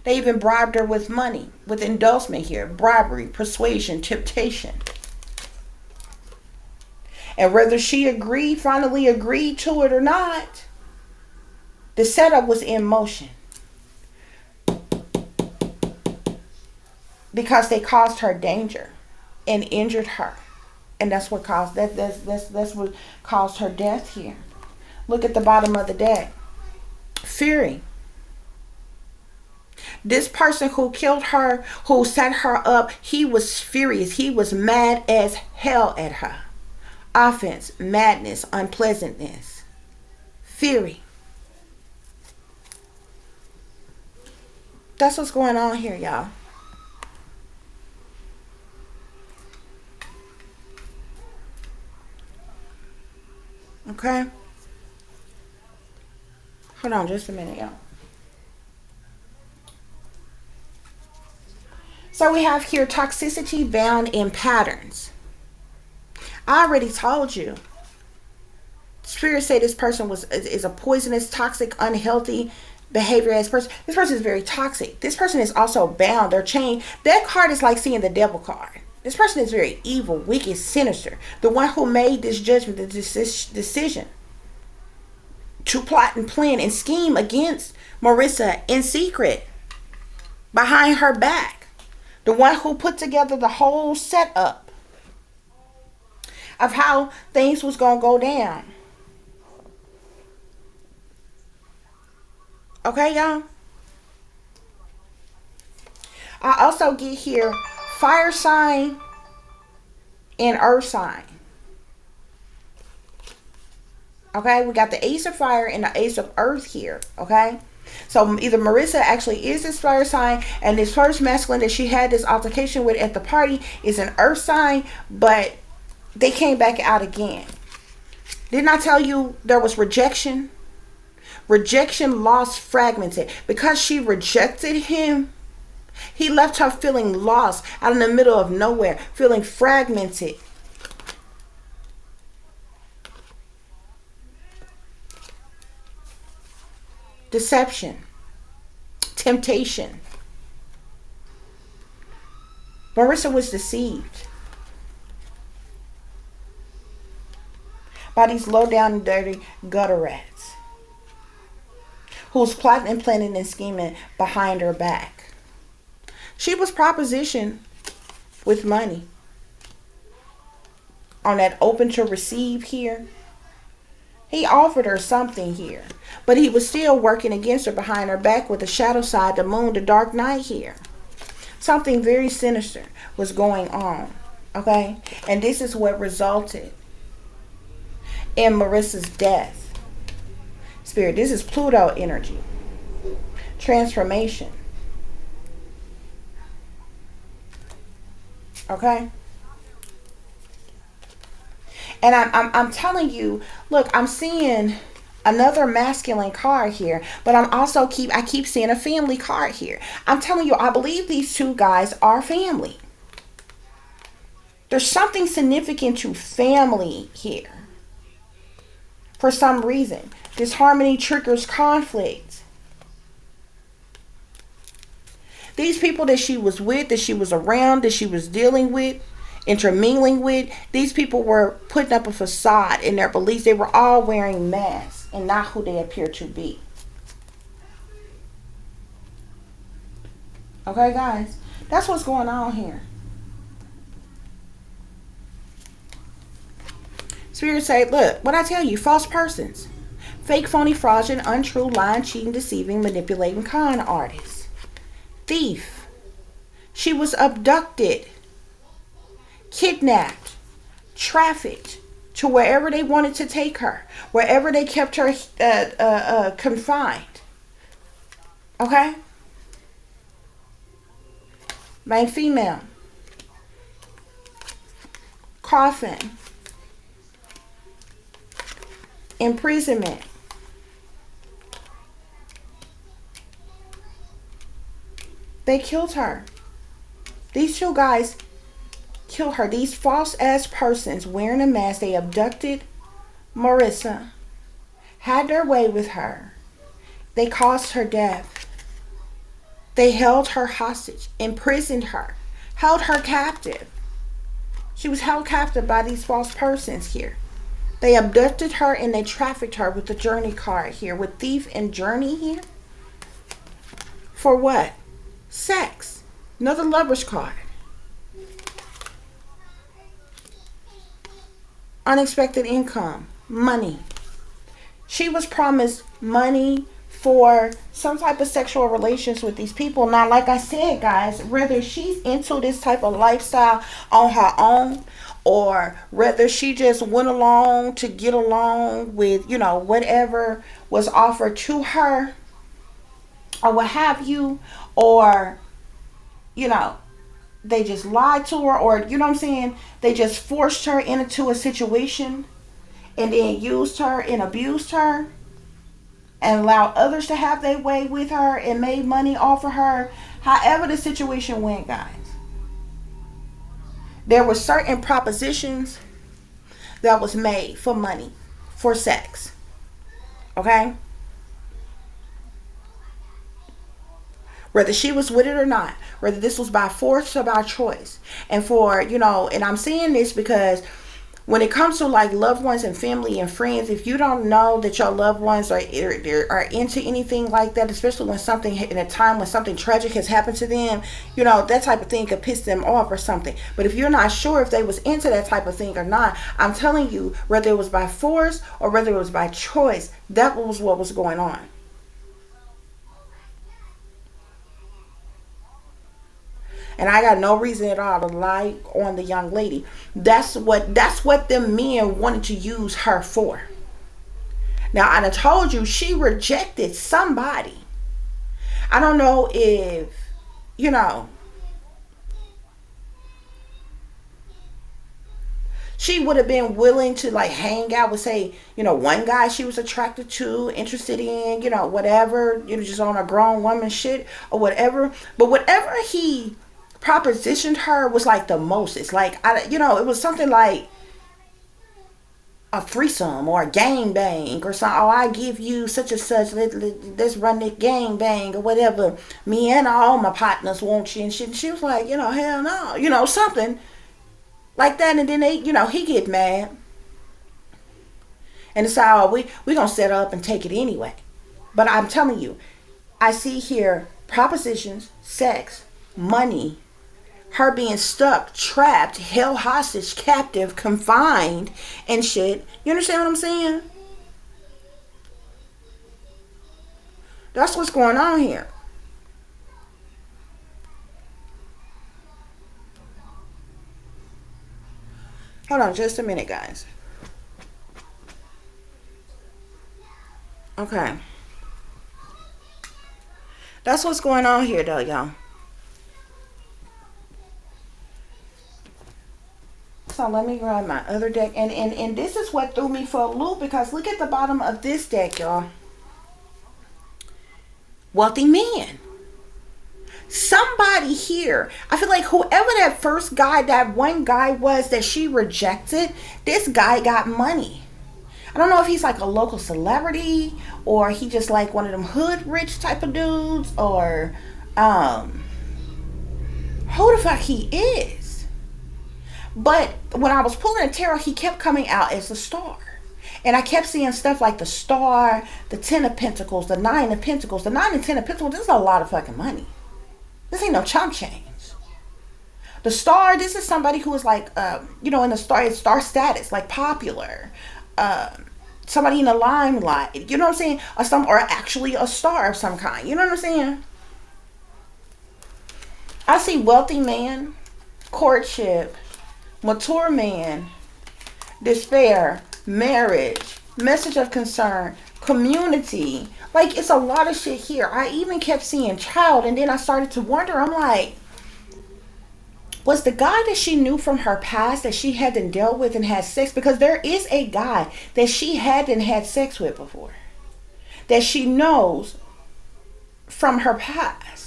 They even bribed her with money, with endorsement here, bribery, persuasion, temptation. And whether she finally agreed to it or not, the setup was in motion. Because they caused her danger and injured her. And that's what caused that's what caused her death here. Look at the bottom of the deck. Fury. This person who killed her, who set her up, he was furious. He was mad as hell at her. Offense, madness, unpleasantness, fury. That's what's going on here, y'all. Okay? Hold on just a minute, y'all. So we have here toxicity bound in patterns. I already told you. Spirit say this person is a poisonous, toxic, unhealthy behavior as person. This person is very toxic. This person is also bound. They're chained. That card is like seeing the devil card. This person is very evil, wicked, sinister. The one who made this judgment, this decision to plot and plan and scheme against Marissa in secret, behind her back. The one who put together the whole setup of how things was going to go down. Okay, y'all? I also get here fire sign and earth sign. Okay, we got the ace of fire and the ace of earth here. Okay, so either Marissa actually is this fire sign, and this first masculine that she had this altercation with at the party is an earth sign, but they came back out again. Didn't I tell you there was rejection? Rejection, lost, fragmented. Because she rejected him, he left her feeling lost, out in the middle of nowhere, feeling fragmented. Deception, temptation. Marissa was deceived by these low down and dirty gutter rats who's plotting and planning and scheming behind her back. She was propositioned with money on that open to receive here. He offered her something here, but he was still working against her behind her back with the shadow side, the moon, the dark night here. Something very sinister was going on, okay? And this is what resulted in Marissa's death. Spirit, this is Pluto energy. Transformation. Okay? And I'm telling you, look, I'm seeing another masculine card here, but I keep seeing a family card here. I'm telling you, I believe these two guys are family. There's something significant to family here. For some reason, disharmony triggers conflict. These people that she was with, that she was around, that she was dealing with, intermingling with, these people were putting up a facade in their beliefs. They were all wearing masks and not who they appear to be. Okay, guys, that's what's going on here. Spirit say, look, what I tell you, false persons, fake, phony, fraudulent, untrue, lying, cheating, deceiving, manipulating, con artists, thief. She was abducted, kidnapped, trafficked to wherever they wanted to take her, wherever they kept her confined. Okay? Main female. Coffin. Imprisonment. They killed her. These two guys kill her. These false ass persons wearing a mask, they abducted Marissa had their way with her. They caused her death. They held her hostage, imprisoned her, held her captive. She was held captive by these false persons here. They abducted her and they trafficked her with the journey card here, with thief and journey here. For what? Sex. Another lover's card. Unexpected income. Money. She was promised money for some type of sexual relations with these people. Now, like I said, guys, whether she's into this type of lifestyle on her own, or whether she just went along to get along with, whatever was offered to her, or what have you, or, they just lied to her, or, they just forced her into a situation and then used her and abused her and allowed others to have their way with her and made money off of her. However the situation went, guys, there were certain propositions that was made for money, for sex. Okay? Whether she was with it or not, whether this was by force or by choice. And and I'm saying this because when it comes to like loved ones and family and friends, if you don't know that your loved ones are into anything like that, especially when something in a time when something tragic has happened to them, that type of thing could piss them off or something. But if you're not sure if they was into that type of thing or not, I'm telling you, whether it was by force or whether it was by choice, that was what was going on. And I got no reason at all to lie on the young lady. That's what them men wanted to use her for. Now, I done told you she rejected somebody. I don't know if, she would have been willing to like hang out with, say, one guy she was attracted to, interested in, whatever, just on a grown woman shit or whatever. But whatever he propositioned her was like the most. It's like, it was something like a threesome or a gang bang or something. Oh, I give you such and such, let's run this gang bang or whatever. Me and all my partners want you and shit. And she was like, hell no, something like that. And then he get mad and decide, we gonna set up and take it anyway. But I'm telling you, I see here propositions, sex, money, her being stuck, trapped, held hostage, captive, confined, and shit. You understand what I'm saying? That's what's going on here. Hold on just a minute, guys. Okay. That's what's going on here, though, y'all. So let me grab my other deck. And this is what threw me for a loop, because look at the bottom of this deck, y'all. Wealthy man. Somebody here, I feel like whoever that first guy, that one guy was that she rejected, this guy got money. I don't know if he's like a local celebrity or he just like one of them hood rich type of dudes, or who the fuck he is. But when I was pulling a tarot, he kept coming out as a star. And I kept seeing stuff like the star, the 10 of pentacles, the 9 of pentacles. The 9 and 10 of pentacles, this is a lot of fucking money. This ain't no chump change. The star, this is somebody who is like, in the star status, like popular. Somebody in the limelight. You know what I'm saying? Or actually a star of some kind. You know what I'm saying? I see wealthy man, courtship, mature man, despair, marriage, message of concern, community. Like, it's a lot of shit here. I even kept seeing child, and then I started to wonder, I'm like, was the guy that she knew from her past that she hadn't dealt with and had sex? Because there is a guy that she hadn't had sex with before, that she knows from her past.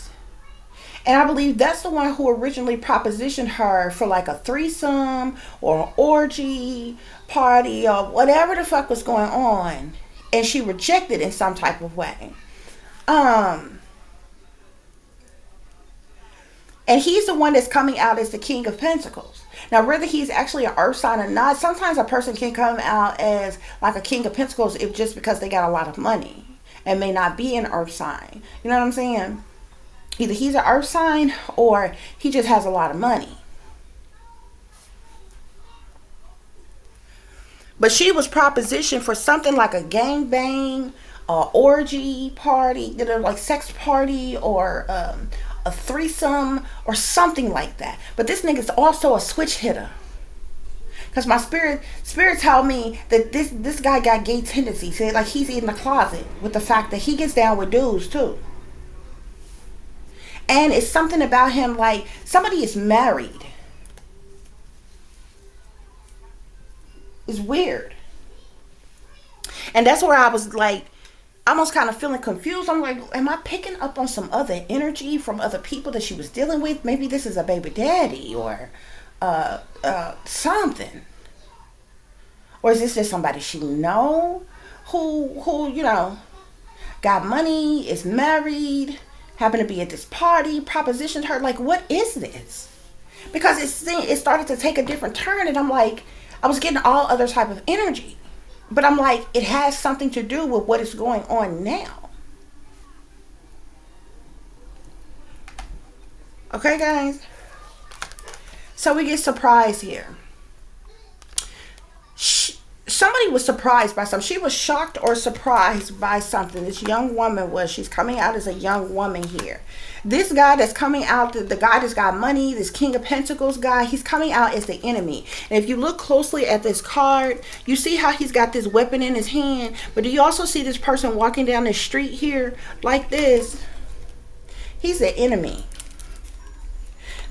And I believe that's the one who originally propositioned her for like a threesome or an orgy party or whatever the fuck was going on and she rejected in some type of way. And he's the one that's coming out as the King of Pentacles. Now, whether he's actually an earth sign or not, sometimes a person can come out as like a King of Pentacles if just because they got a lot of money and may not be an earth sign. You know what I'm saying? Either he's an earth sign or he just has a lot of money. But she was propositioned for something like a gangbang, or orgy party, you know, like sex party, or a threesome or something like that. But this nigga's also a switch hitter. Because my spirit told me that this guy got gay tendencies. See, like he's in the closet with the fact that he gets down with dudes too. And it's something about him like somebody is married. It's weird. And that's where I was like, almost kind of feeling confused. I'm like, am I picking up on some other energy from other people that she was dealing with? Maybe this is a baby daddy or something. Or is this just somebody she know who you know, got money, is married, happened to be at this party, propositioned her? Like, what is this? Because it started to take a different turn, and I'm like, I was getting all other type of energy. But I'm like, it has something to do with what is going on now. Okay, guys? So we get surprised here. Somebody was surprised by something. She was shocked or surprised by something. This young woman was. She's coming out as a young woman here. This guy that's coming out, the guy that's got money, this King of Pentacles guy, he's coming out as the enemy. And if you look closely at this card, you see how he's got this weapon in his hand. But do you also see this person walking down the street here like this? He's the enemy.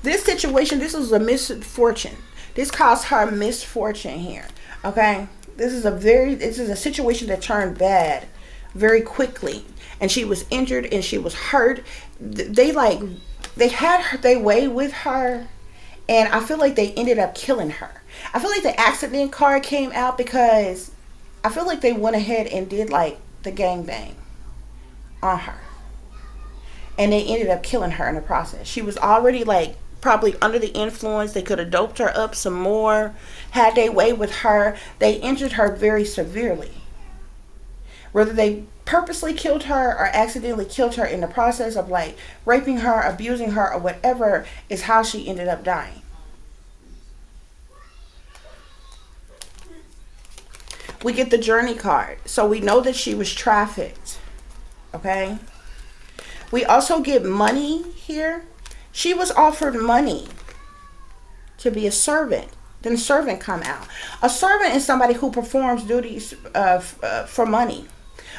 This situation, this is a misfortune. This caused her misfortune here. Okay? This is a situation that turned bad very quickly. And she was injured and she was hurt. They had their way with her, and I feel like they ended up killing her. I feel like the accident card came out because I feel like they went ahead and did like the gangbang on her, and they ended up killing her in the process. She was already like probably under the influence. They could have doped her up some more, had their way with her. They injured her very severely. Whether they purposely killed her or accidentally killed her in the process of like raping her, abusing her, or whatever, is how she ended up dying. We get the journey card. So we know that she was trafficked. Okay. We also get money here. She was offered money to be a servant. Then servant come out. A servant is somebody who performs duties for money.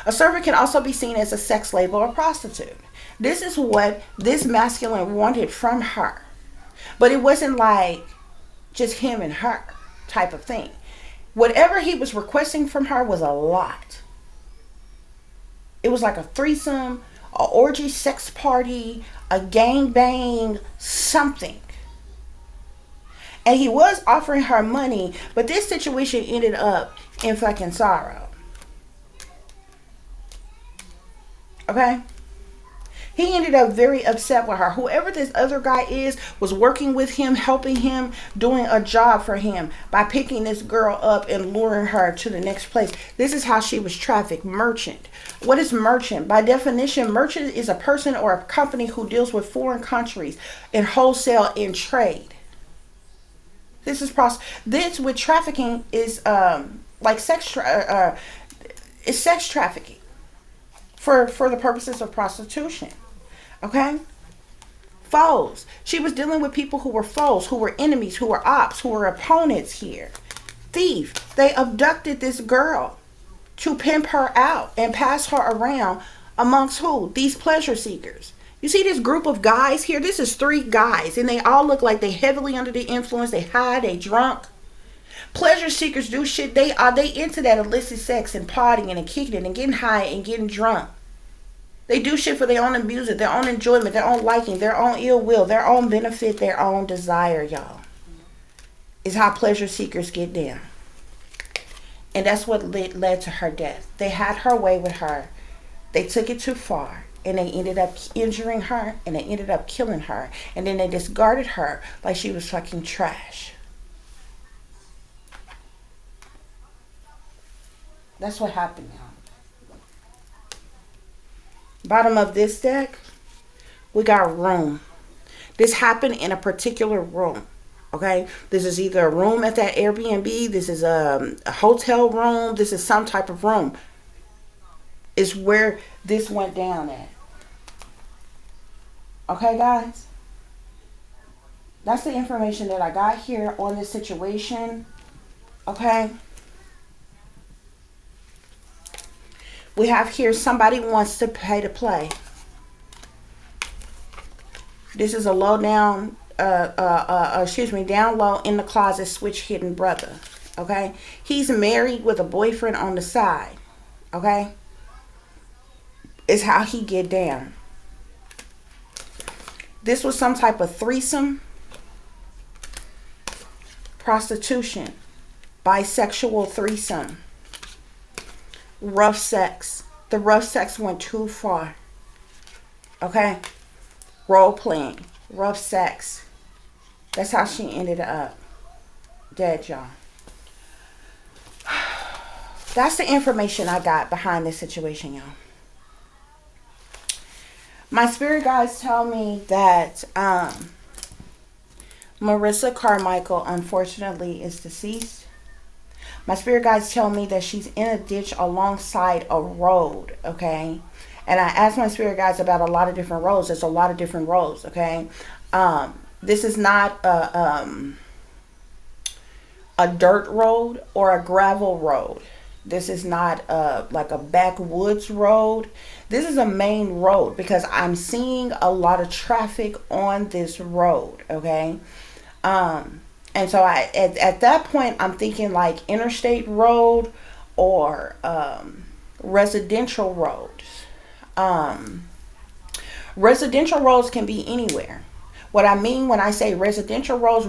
A servant can also be seen as a sex slave or a prostitute. This is what this masculine wanted from her. But it wasn't like just him and her type of thing. Whatever he was requesting from her was a lot. It was like a threesome, an orgy sex party, a gangbang, something. And he was offering her money, but this situation ended up in fucking sorrow. Okay? He ended up very upset with her. Whoever this other guy is was working with him, helping him, doing a job for him by picking this girl up and luring her to the next place. This is how she was trafficked. Merchant. What is merchant? By definition, merchant is a person or a company who deals with foreign countries in wholesale and trade. This is this with trafficking is like sex trafficking for the purposes of prostitution. Okay? Foes. She was dealing with people who were foes, who were enemies, who were ops, who were opponents here. Thief. They abducted this girl to pimp her out and pass her around amongst who? These pleasure seekers. You see this group of guys here? This is 3 guys, and they all look like they heavily under the influence. They high, they drunk. Pleasure seekers do shit. They into that illicit sex and partying and kicking it and getting high and getting drunk. They do shit for their own amusement, their own enjoyment, their own liking, their own ill will, their own benefit, their own desire, y'all. Is how pleasure seekers get down. And that's what led to her death. They had her way with her. They took it too far. And they ended up injuring her. And they ended up killing her. And then they discarded her like she was fucking trash. That's what happened now. Bottom of this deck, we got room. This happened in a particular room. Okay, this is either a room at that Airbnb. This is a hotel room. This is some type of room. Is where this went down at. Okay, guys? That's the information that I got here on this situation. Okay? We have here somebody wants to pay to play. This is a low down, down low in the closet switch hidden brother. Okay? He's married with a boyfriend on the side. Okay? Is how he get down. This was some type of threesome, prostitution, bisexual threesome, rough sex. The rough sex went too far. Okay? Role playing, rough sex. That's how she ended up dead, y'all. That's the information I got behind this situation, y'all. My spirit guides tell me that Marissa Carmichael, unfortunately, is deceased. My spirit guides tell me that she's in a ditch alongside a road, okay? And I asked my spirit guides about a lot of different roads. There's a lot of different roads, okay? This is not a dirt road or a gravel road. This is not like a backwoods road. This is a main road because I'm seeing a lot of traffic on this road, okay? And so at that point, I'm thinking like interstate road or residential roads. Residential roads can be anywhere. What I mean when I say residential roads,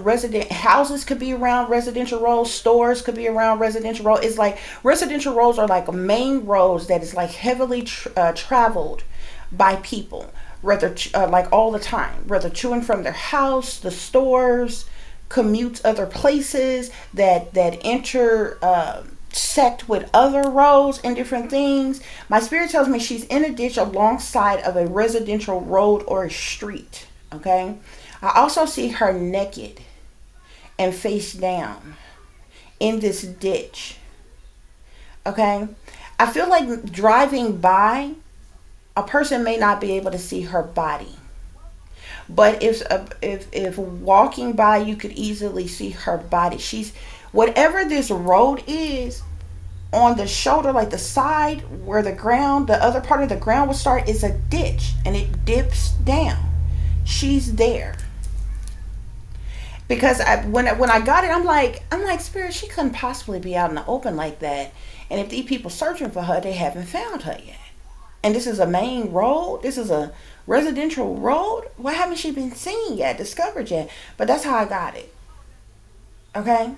houses could be around residential roads, stores could be around residential roads. It's like residential roads are like main roads that is like heavily traveled by people, whether like all the time, whether to and from their house, the stores, commutes other places that intersect with other roads and different things. My spirit tells me she's in a ditch alongside of a residential road or a street. Okay, I also see her naked and face down in this ditch. Okay, I feel like driving by, a person may not be able to see her body, but if walking by, you could easily see her body. She's whatever this road is on the shoulder, like the side where the other part of the ground would start, is a ditch and it dips down. She's there. Because when I got it, I'm like, Spirit, she couldn't possibly be out in the open like that. And if these people searching for her, they haven't found her yet. And this is a main road. This is a residential road. Why haven't she been seen yet, discovered yet? But that's how I got it. Okay?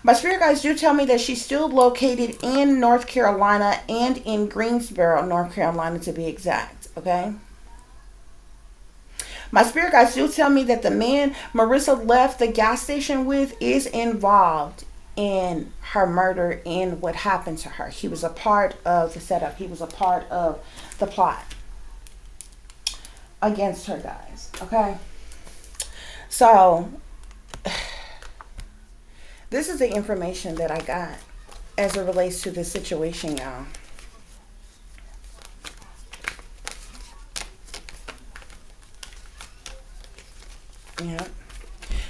My spirit guides do tell me that she's still located in North Carolina and in Greensboro, North Carolina to be exact. Okay? My spirit guides do tell me that the man Marissa left the gas station with is involved in her murder and what happened to her. He was a part of the setup. He was a part of the plot against her, guys. Okay? So, this is the information that I got as it relates to this situation, y'all. Yeah.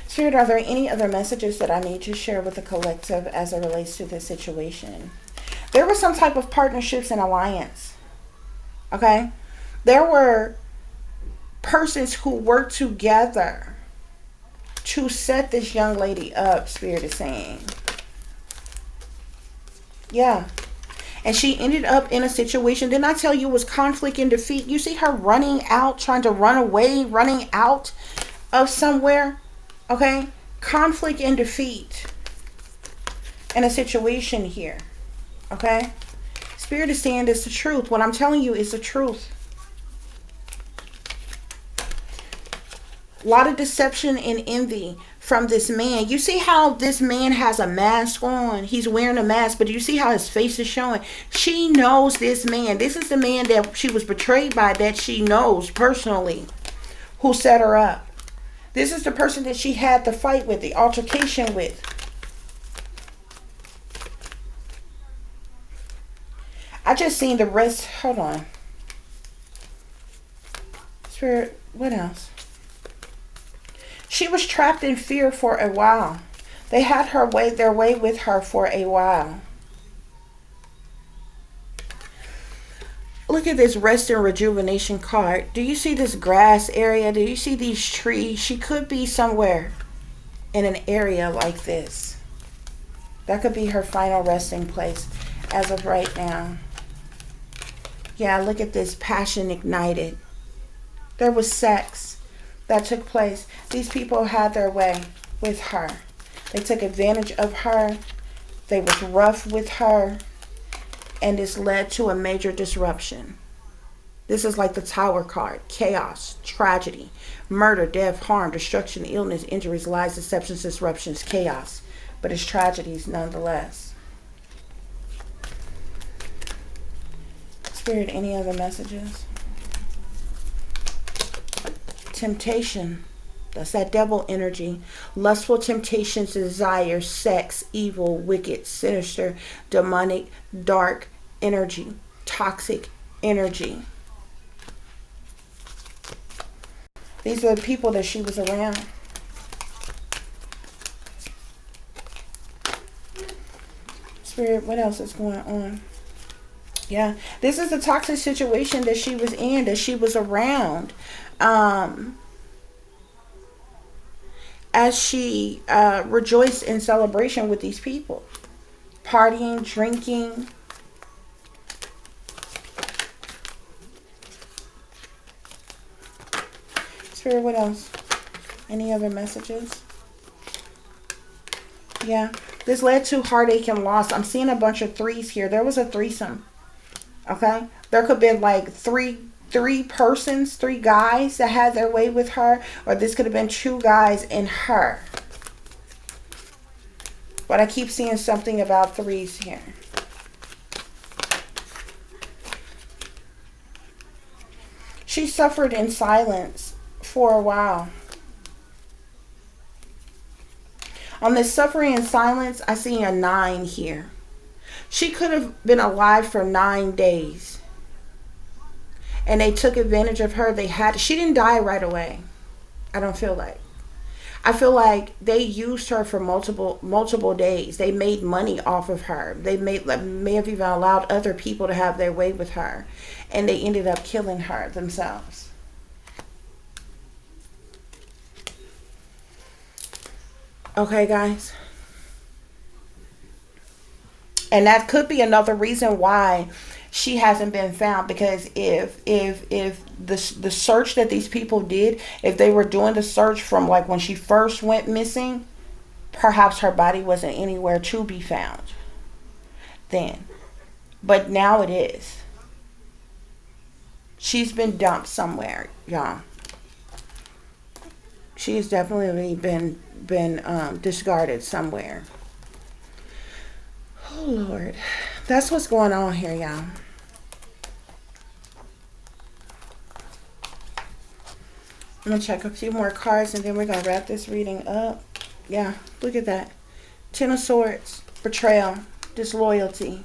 Spirit, are there any other messages that I need to share with the collective as it relates to this situation? There was some type of partnerships and alliance. Okay? There were persons who worked together to set this young lady up, Spirit is saying. Yeah. And she ended up in a situation, didn't I tell you it was conflict and defeat? You see her running out, trying to run away, running out of somewhere. Okay? Conflict and defeat in a situation here. Okay? Spirit is saying it's the truth. What I'm telling you is the truth. A lot of deception and envy from this man. You see how this man has a mask on? He's wearing a mask, but you see how his face is showing? She knows this man. This is the man that she was betrayed by, that she knows personally, who set her up. This is the person that she had the fight with, the altercation with. I just seen the rest. Hold on. Spirit, what else? She was trapped in fear for a while. They had their way with her for a while. Look at this rest and rejuvenation card. Do you see this grass area? Do you see these trees? She could be somewhere in an area like this. That could be her final resting place as of right now. Yeah, look at this, passion ignited. There was sex that took place. These people had their way with her. They took advantage of her. They was rough with her. And this led to a major disruption. This is like the Tower card. Chaos, tragedy, murder, death, harm, destruction, illness, injuries, lies, deceptions, disruptions, chaos. But it's tragedies nonetheless. Spirit, any other messages? Temptation. That's that devil energy. Lustful temptations, desire, sex, evil, wicked, sinister, demonic, dark energy, toxic energy. These are the people that she was around. Spirit, what else is going on? Yeah, this is the toxic situation that she was in, that she was around. As she rejoiced in celebration with these people. Partying, drinking. Spirit, what else? Any other messages? Yeah, this led to heartache and loss. I'm seeing a bunch of threes here. There was a threesome. Okay? There could have been like three persons, 3 guys that had their way with her, or this could have been 2 guys and her. But I keep seeing something about 3s here. She suffered in silence for a while. On this suffering in silence, I see a 9 here. She could have been alive for 9 days. And they took advantage of her. She didn't die right away. I don't feel like. I feel like they used her for multiple days. They made money off of her. They may have even allowed other people to have their way with her. And they ended up killing her themselves. Okay, guys. And that could be another reason why she hasn't been found, because if the search that these people did, if they were doing the search from like when she first went missing, perhaps her body wasn't anywhere to be found then. But now it is. She's been dumped somewhere, y'all. She's definitely been discarded somewhere. Oh, Lord. That's what's going on here, y'all. I'm going to check a few more cards and then we're going to wrap this reading up. Yeah, look at that. 10 of Swords, betrayal, disloyalty,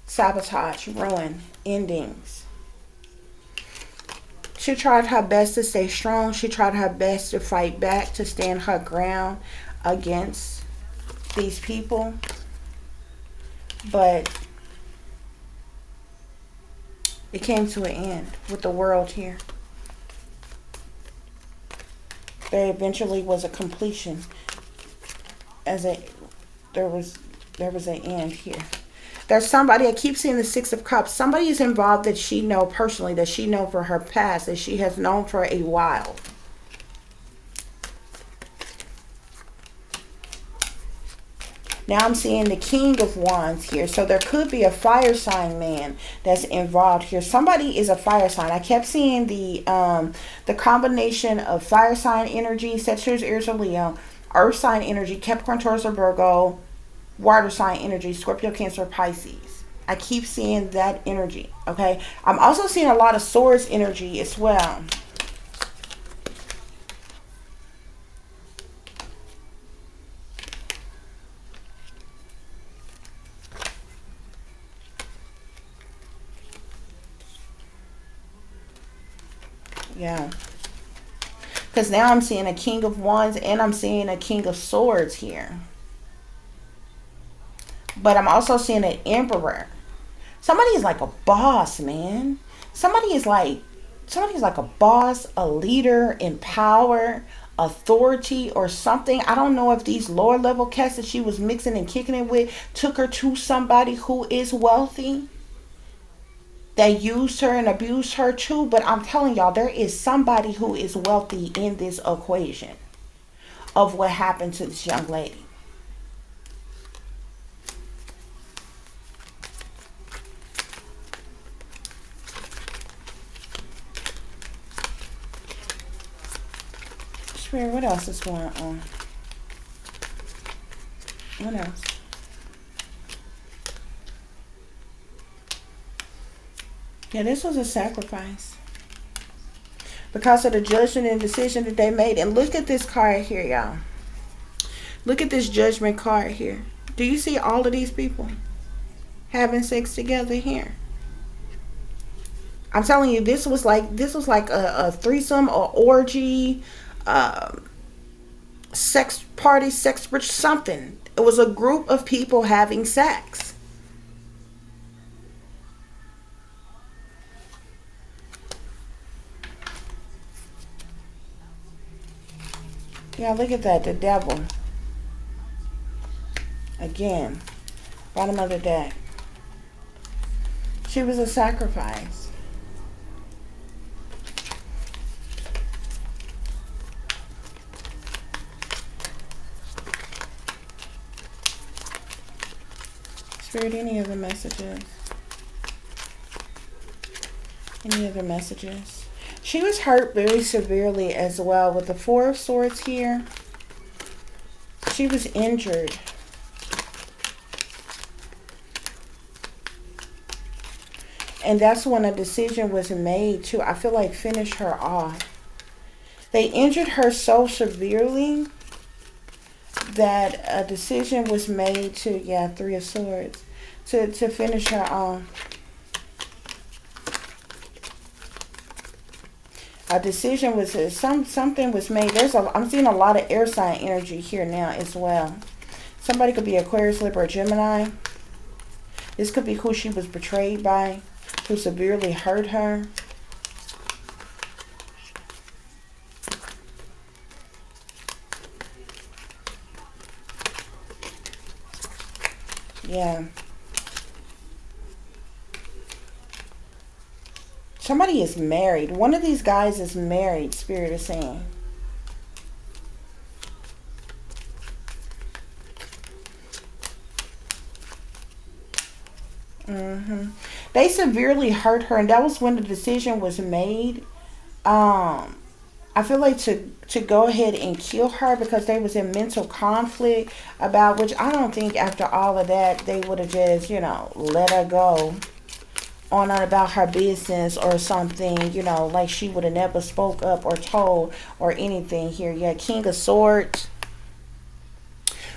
sabotage, ruin, endings. She tried her best to stay strong. She tried her best to fight back, to stand her ground against these people. But it came to an end with the world here. There eventually was a completion. There was an end here. There's somebody, I keep seeing the 6 of Cups. Somebody is involved that she know personally, that she know for her past, that she has known for a while. Now I'm seeing the King of Wands here. So there could be a fire sign man that's involved here. Somebody is a fire sign. I kept seeing the combination of fire sign energy, Sagittarius, Aries, or Leo, earth sign energy, Capricorn, Taurus, or Virgo, water sign energy, Scorpio, Cancer, Pisces. I keep seeing that energy, okay? I'm also seeing a lot of swords energy as well. Yeah. Because now I'm seeing a King of Wands and I'm seeing a King of Swords here. But I'm also seeing an Emperor. Somebody is like a boss, man. Somebody is like a boss, a leader in power, authority, or something. I don't know if these lower level cats that she was mixing and kicking it with took her to somebody who is wealthy, that used her and abused her too. But I'm telling y'all, there is somebody who is wealthy in this equation of what happened to this young lady. Spirit, what else is going on? What else? Yeah, this was a sacrifice because of the judgment and decision that they made. And look at this card here, y'all. Look at this judgment card here. Do you see all of these people having sex together here? I'm telling you, this was like a threesome or orgy, sex party, sex rich something. It was a group of people having sex. Yeah, look at that, the devil. Again, bottom of the deck. She was a sacrifice. Spirit, any other messages? Any other messages? She was hurt very severely as well with the Four of Swords here. She was injured. And that's when a decision was made to, I feel like, finish her off. They injured her so severely that a decision was made to, yeah, Three of Swords, to finish her off. A decision was, something was made. I'm seeing a lot of air sign energy here now as well. Somebody could be Aquarius, Libra, or Gemini. This could be who she was betrayed by, who severely hurt her. Yeah. Somebody is married. One of these guys is married, Spirit is saying. They severely hurt her, and that was when the decision was made. I feel like to go ahead and kill her because they was in mental conflict about, which I don't think after all of that they would have just, let her go on about her business or something, like she would have never spoke up or told or anything here. Yeah, King of Swords.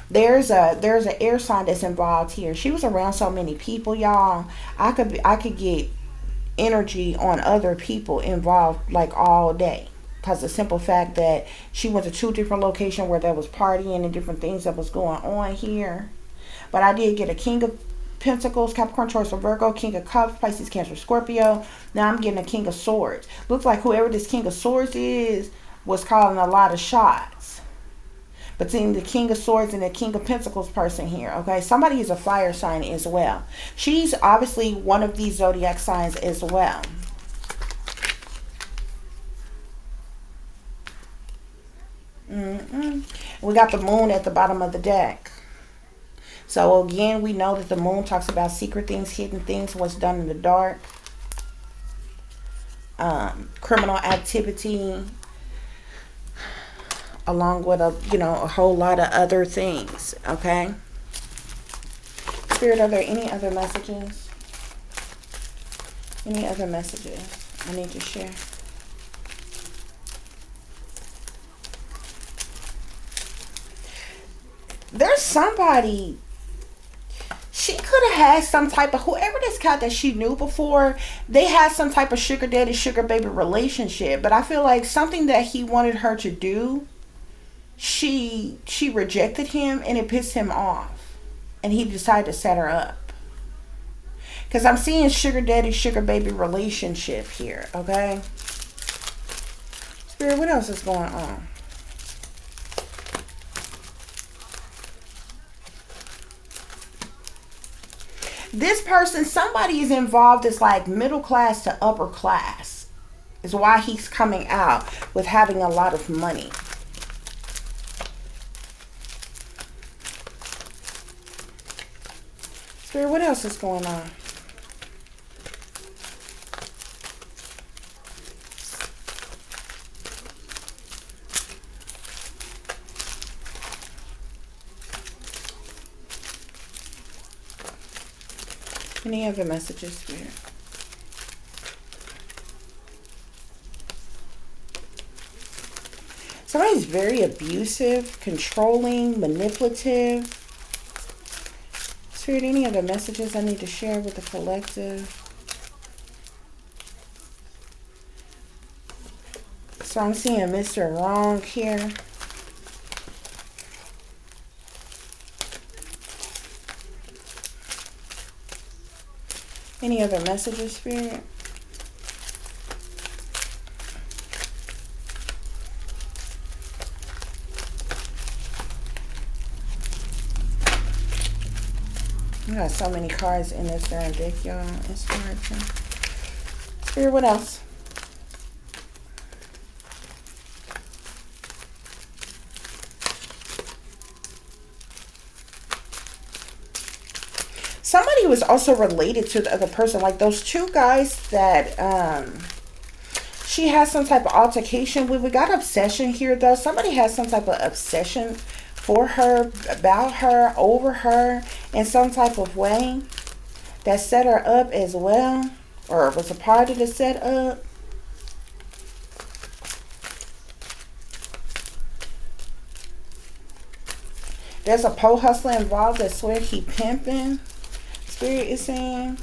There's an air sign that's involved here. She was around so many people, y'all. I could get energy on other people involved like all day, because the simple fact that she went to 2 different locations where there was partying and different things that was going on here. But I did get a King of Pentacles, Capricorn, Taurus, or Virgo, King of Cups, Pisces, Cancer, Scorpio. Now I'm getting a King of Swords. Looks like whoever this King of Swords is was calling a lot of shots. Between the King of Swords and the King of Pentacles person here, okay? Somebody is a fire sign as well. She's obviously one of these zodiac signs as well. We got the moon at the bottom of the deck. So again, we know that the moon talks about secret things, hidden things, what's done in the dark, criminal activity, along with a whole lot of other things. Okay. Spirit, are there any other messages? Any other messages I need to share? There's somebody, she could have had some type of, whoever this cat that she knew before, they had some type of sugar daddy, sugar baby relationship. But I feel like something that he wanted her to do, she rejected him, and it pissed him off. And he decided to set her up. Because I'm seeing sugar daddy, sugar baby relationship here, okay? Spirit, what else is going on? This person, somebody is involved that's like middle class to upper class. Is why he's coming out with having a lot of money. Spirit, what else is going on? Any other messages, Spirit? Somebody's very abusive, controlling, manipulative. Spirit, any other messages I need to share with the collective? So I'm seeing Mr. Wrong here. Any other messages, Spirit? I got so many cards in this darn deck, y'all. It's hard to... Spirit, what else? Somebody was also related to the other person. Like those two guys that she has some type of altercation with. We got obsession here, though. Somebody has some type of obsession for her, about her, over her, in some type of way that set her up as well, or was a part of the setup. There's a pole hustler involved that swear he pimping. Spirit is saying.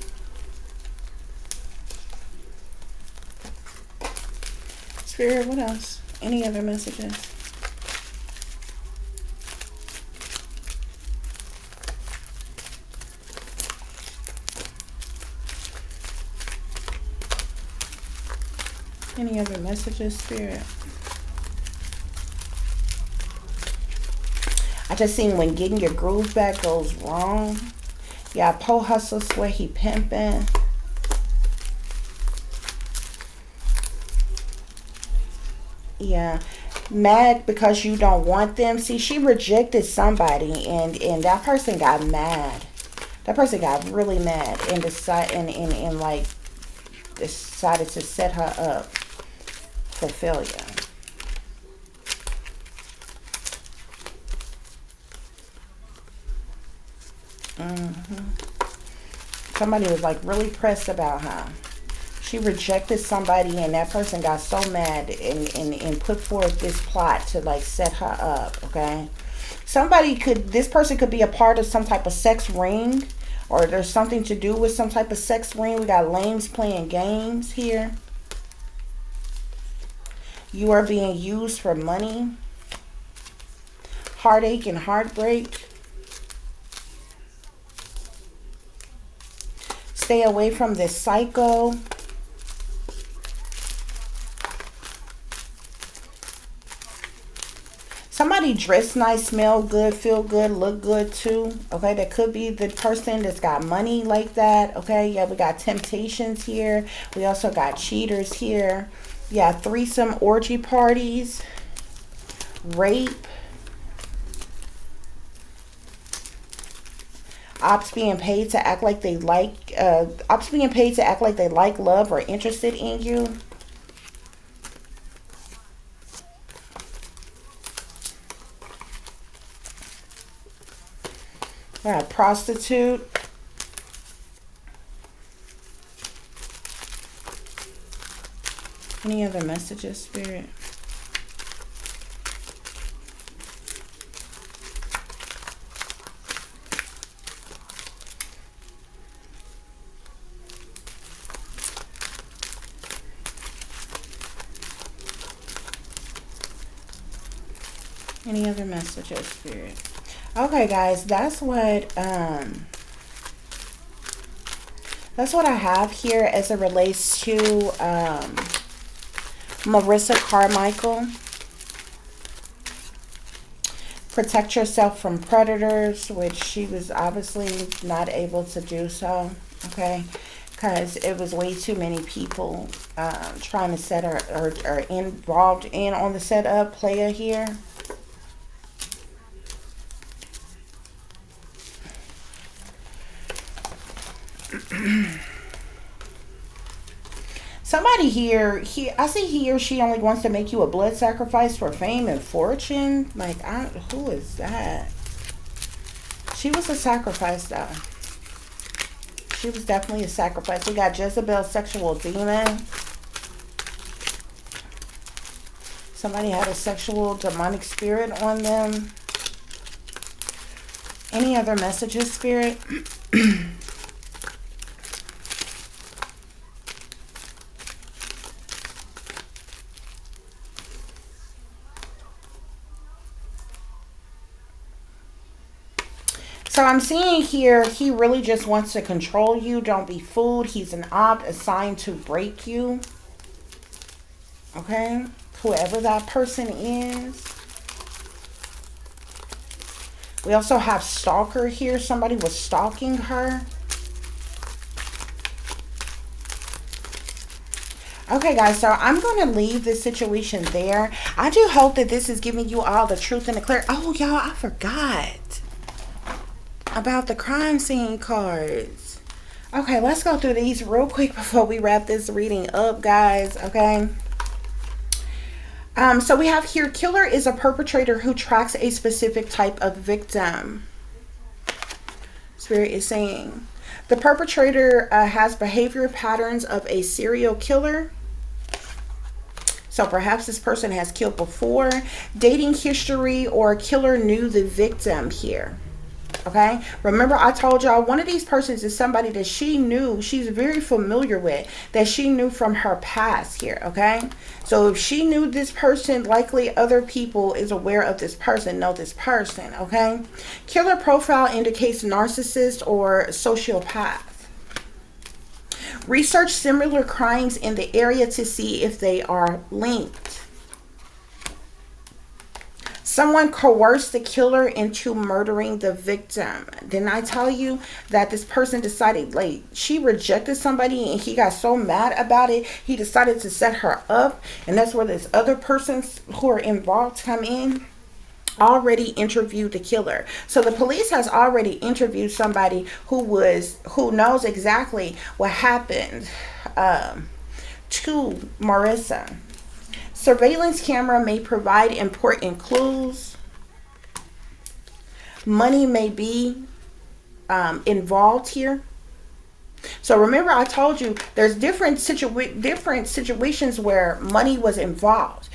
Spirit, what else? Any other messages? Any other messages, Spirit? I just seen when getting your groove back goes wrong. Yeah, pole hustler swear he pimping. Yeah, mad because you don't want them. See, she rejected somebody, and that person got mad. That person got really mad and decided decided to set her up for failure. Somebody was like really pressed about her. She rejected somebody, and that person got so mad and put forth this plot to like set her up. Okay, this person could be a part of some type of sex ring, or there's something to do with some type of sex ring. We got lames playing games here. You are being used for money, heartache and heartbreak. Stay away from this psycho. Somebody dress nice, smell good, feel good, look good too. Okay, that could be the person that's got money like that. Okay, yeah, we got temptations here. We also got cheaters here. Yeah, threesome orgy parties, rape. Ops being paid to act like they like, ops being paid to act like they like, love, or interested in you. All right, prostitute. Any other messages, Spirit? Any other messages, Spirit? Okay, guys, that's what I have here as it relates to Marissa Carmichael. Protect yourself from predators, which she was obviously not able to do so, okay? Because it was way too many people trying to set her or involved in on the setup player here. Somebody here, I see he or she only wants to make you a blood sacrifice for fame and fortune. Like, who is that? She was a sacrifice, though. She was definitely a sacrifice. We got Jezebel, sexual demon. Somebody had a sexual demonic spirit on them. Any other messages, Spirit? So I'm seeing here, he really just wants to control you. Don't be fooled. He's an opt assigned to break you. Okay? Whoever that person is. We also have stalker here. Somebody was stalking her. Okay, guys, so I'm going to leave this situation there. I do hope that this is giving you all the truth and the clear. Oh, y'all, I forgot about the crime scene cards. Okay, let's go through these real quick before we wrap this reading up, guys. Okay. So we have here, killer is a perpetrator who tracks a specific type of victim. Spirit is saying the perpetrator has behavior patterns of a serial killer. So perhaps this person has killed before. Dating history, or killer knew the victim here. Okay, remember I told y'all one of these persons is somebody that she knew, she's very familiar with, that she knew from her past here. Okay, so if she knew this person, likely other people is aware of this person, know this person. Okay, killer profile indicates narcissist or sociopath. Research similar crimes in the area to see if they are linked. Someone coerced the killer into murdering the victim. Didn't I tell you that this person decided, like, she rejected somebody and he got so mad about it, he decided to set her up. And that's where this other persons who are involved come in. Already interviewed the killer. So the police has already interviewed somebody who knows exactly what happened to Marissa. Surveillance camera may provide important clues. Money may be involved here. So remember I told you there's different situations where money was involved.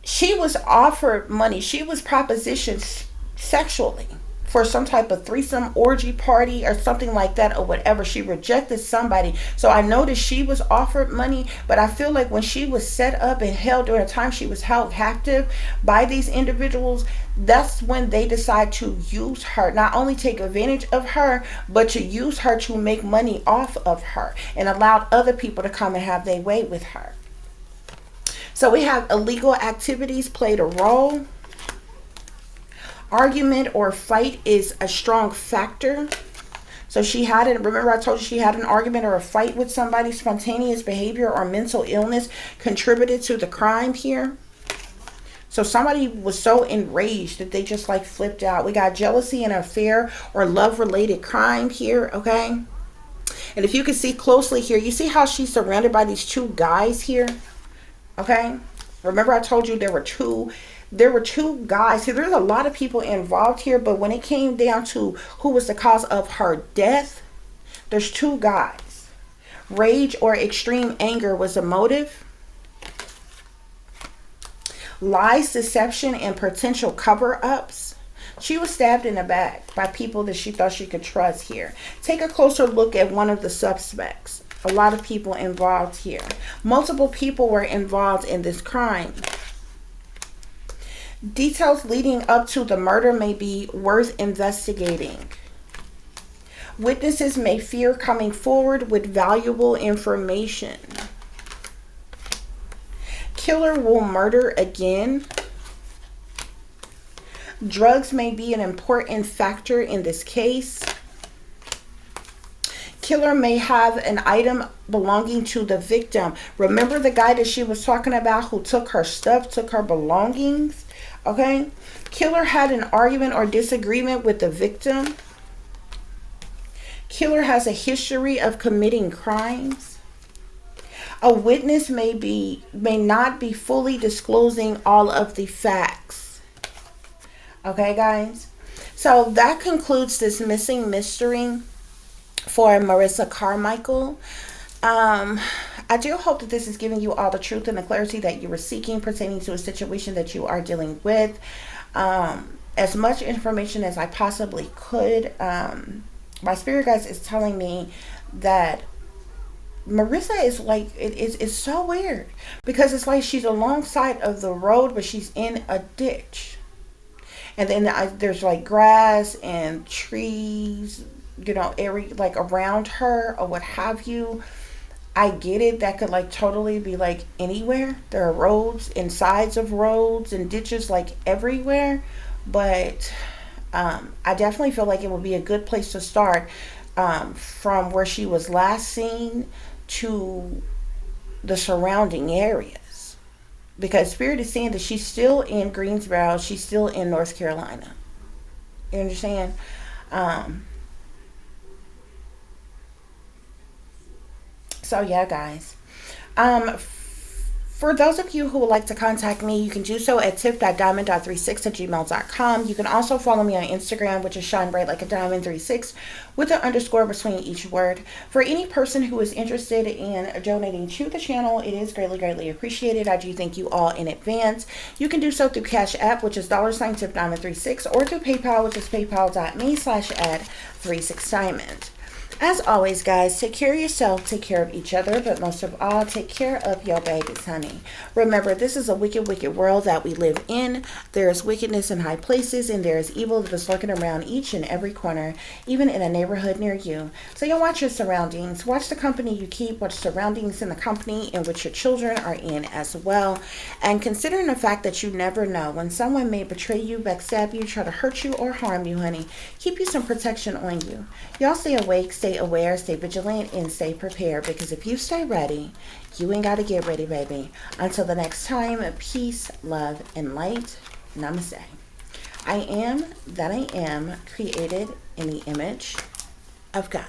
She was offered money. She was propositioned sexually for some type of threesome orgy party or something like that, or whatever. She rejected somebody. So I noticed she was offered money, but I feel like when she was set up and held during the time she was held captive by these individuals, that's when they decide to use her, not only take advantage of her, but to use her to make money off of her, and allowed other people to come and have their way with her. So we have illegal activities played a role. Argument or fight is a strong factor. So she had it. Remember I told you she had an argument or a fight with somebody. Spontaneous behavior or mental illness contributed to the crime here. So somebody was so enraged that they just like flipped out. We got jealousy and affair or love related crime here, okay? And if you can see closely here, you see how she's surrounded by these two guys here, okay? Remember I told you there were two guys here. There's a lot of people involved here, but when it came down to who was the cause of her death, there's two guys. Rage or extreme anger was a motive. Lies, deception, and potential cover-ups. She was stabbed in the back by people that she thought she could trust here. Take a closer look at one of the suspects. A lot of people involved here. Multiple people were involved in this crime. Details leading up to the murder may be worth investigating. Witnesses may fear coming forward with valuable information. Killer will murder again. Drugs may be an important factor in this case. Killer may have an item belonging to the victim. Remember the guy that she was talking about who took her stuff, took her belongings? Okay. Killer had an argument or disagreement with the victim. Killer has a history of committing crimes. A witness may not be fully disclosing all of the facts. Okay, guys? So that concludes this missing mystery for Marissa Carmichael. I do hope that this is giving you all the truth and the clarity that you were seeking pertaining to a situation that you are dealing with. As much information as I possibly could. My spirit guides is telling me that Marissa is like, it's so weird because it's like she's alongside of the road, but she's in a ditch. And then there's like grass and trees, you know, like around her or what have you. I get it. That could like totally be like anywhere. There are roads and sides of roads and ditches like everywhere. But I definitely feel like it would be a good place to start from where she was last seen to the surrounding areas, because Spirit is saying that she's still in Greensboro, she's still in North Carolina. You understand? So yeah, guys. For those of you who would like to contact me, you can do so at tiff.diamond.36@gmail.com. You can also follow me on Instagram, which is shine bright like a diamond 36 with an underscore between each word. For any person who is interested in donating to the channel, it is greatly appreciated. I do thank you all in advance. You can do so through CASHAPP, which is $tiffdiamond36, or through PayPal, which is paypal.me/@36diamond. As always, guys, take care of yourself, take care of each other, but most of all, take care of your babies, honey. Remember, this is a wicked world that we live in. There is wickedness in high places, and there is evil that is lurking around each and every corner, even in a neighborhood near you. So you watch your surroundings. Watch the company you keep. Watch surroundings in the company in which your children are in as well. And considering the fact that you never know when someone may betray you, backstab you, try to hurt you, or harm you, honey, keep you some protection on you. Y'all stay awake, stay aware, stay vigilant, and stay prepared, because if you stay ready, you ain't got to get ready, baby. Until the next time, peace, love, and light. Namaste. I am that I am, created in the image of God.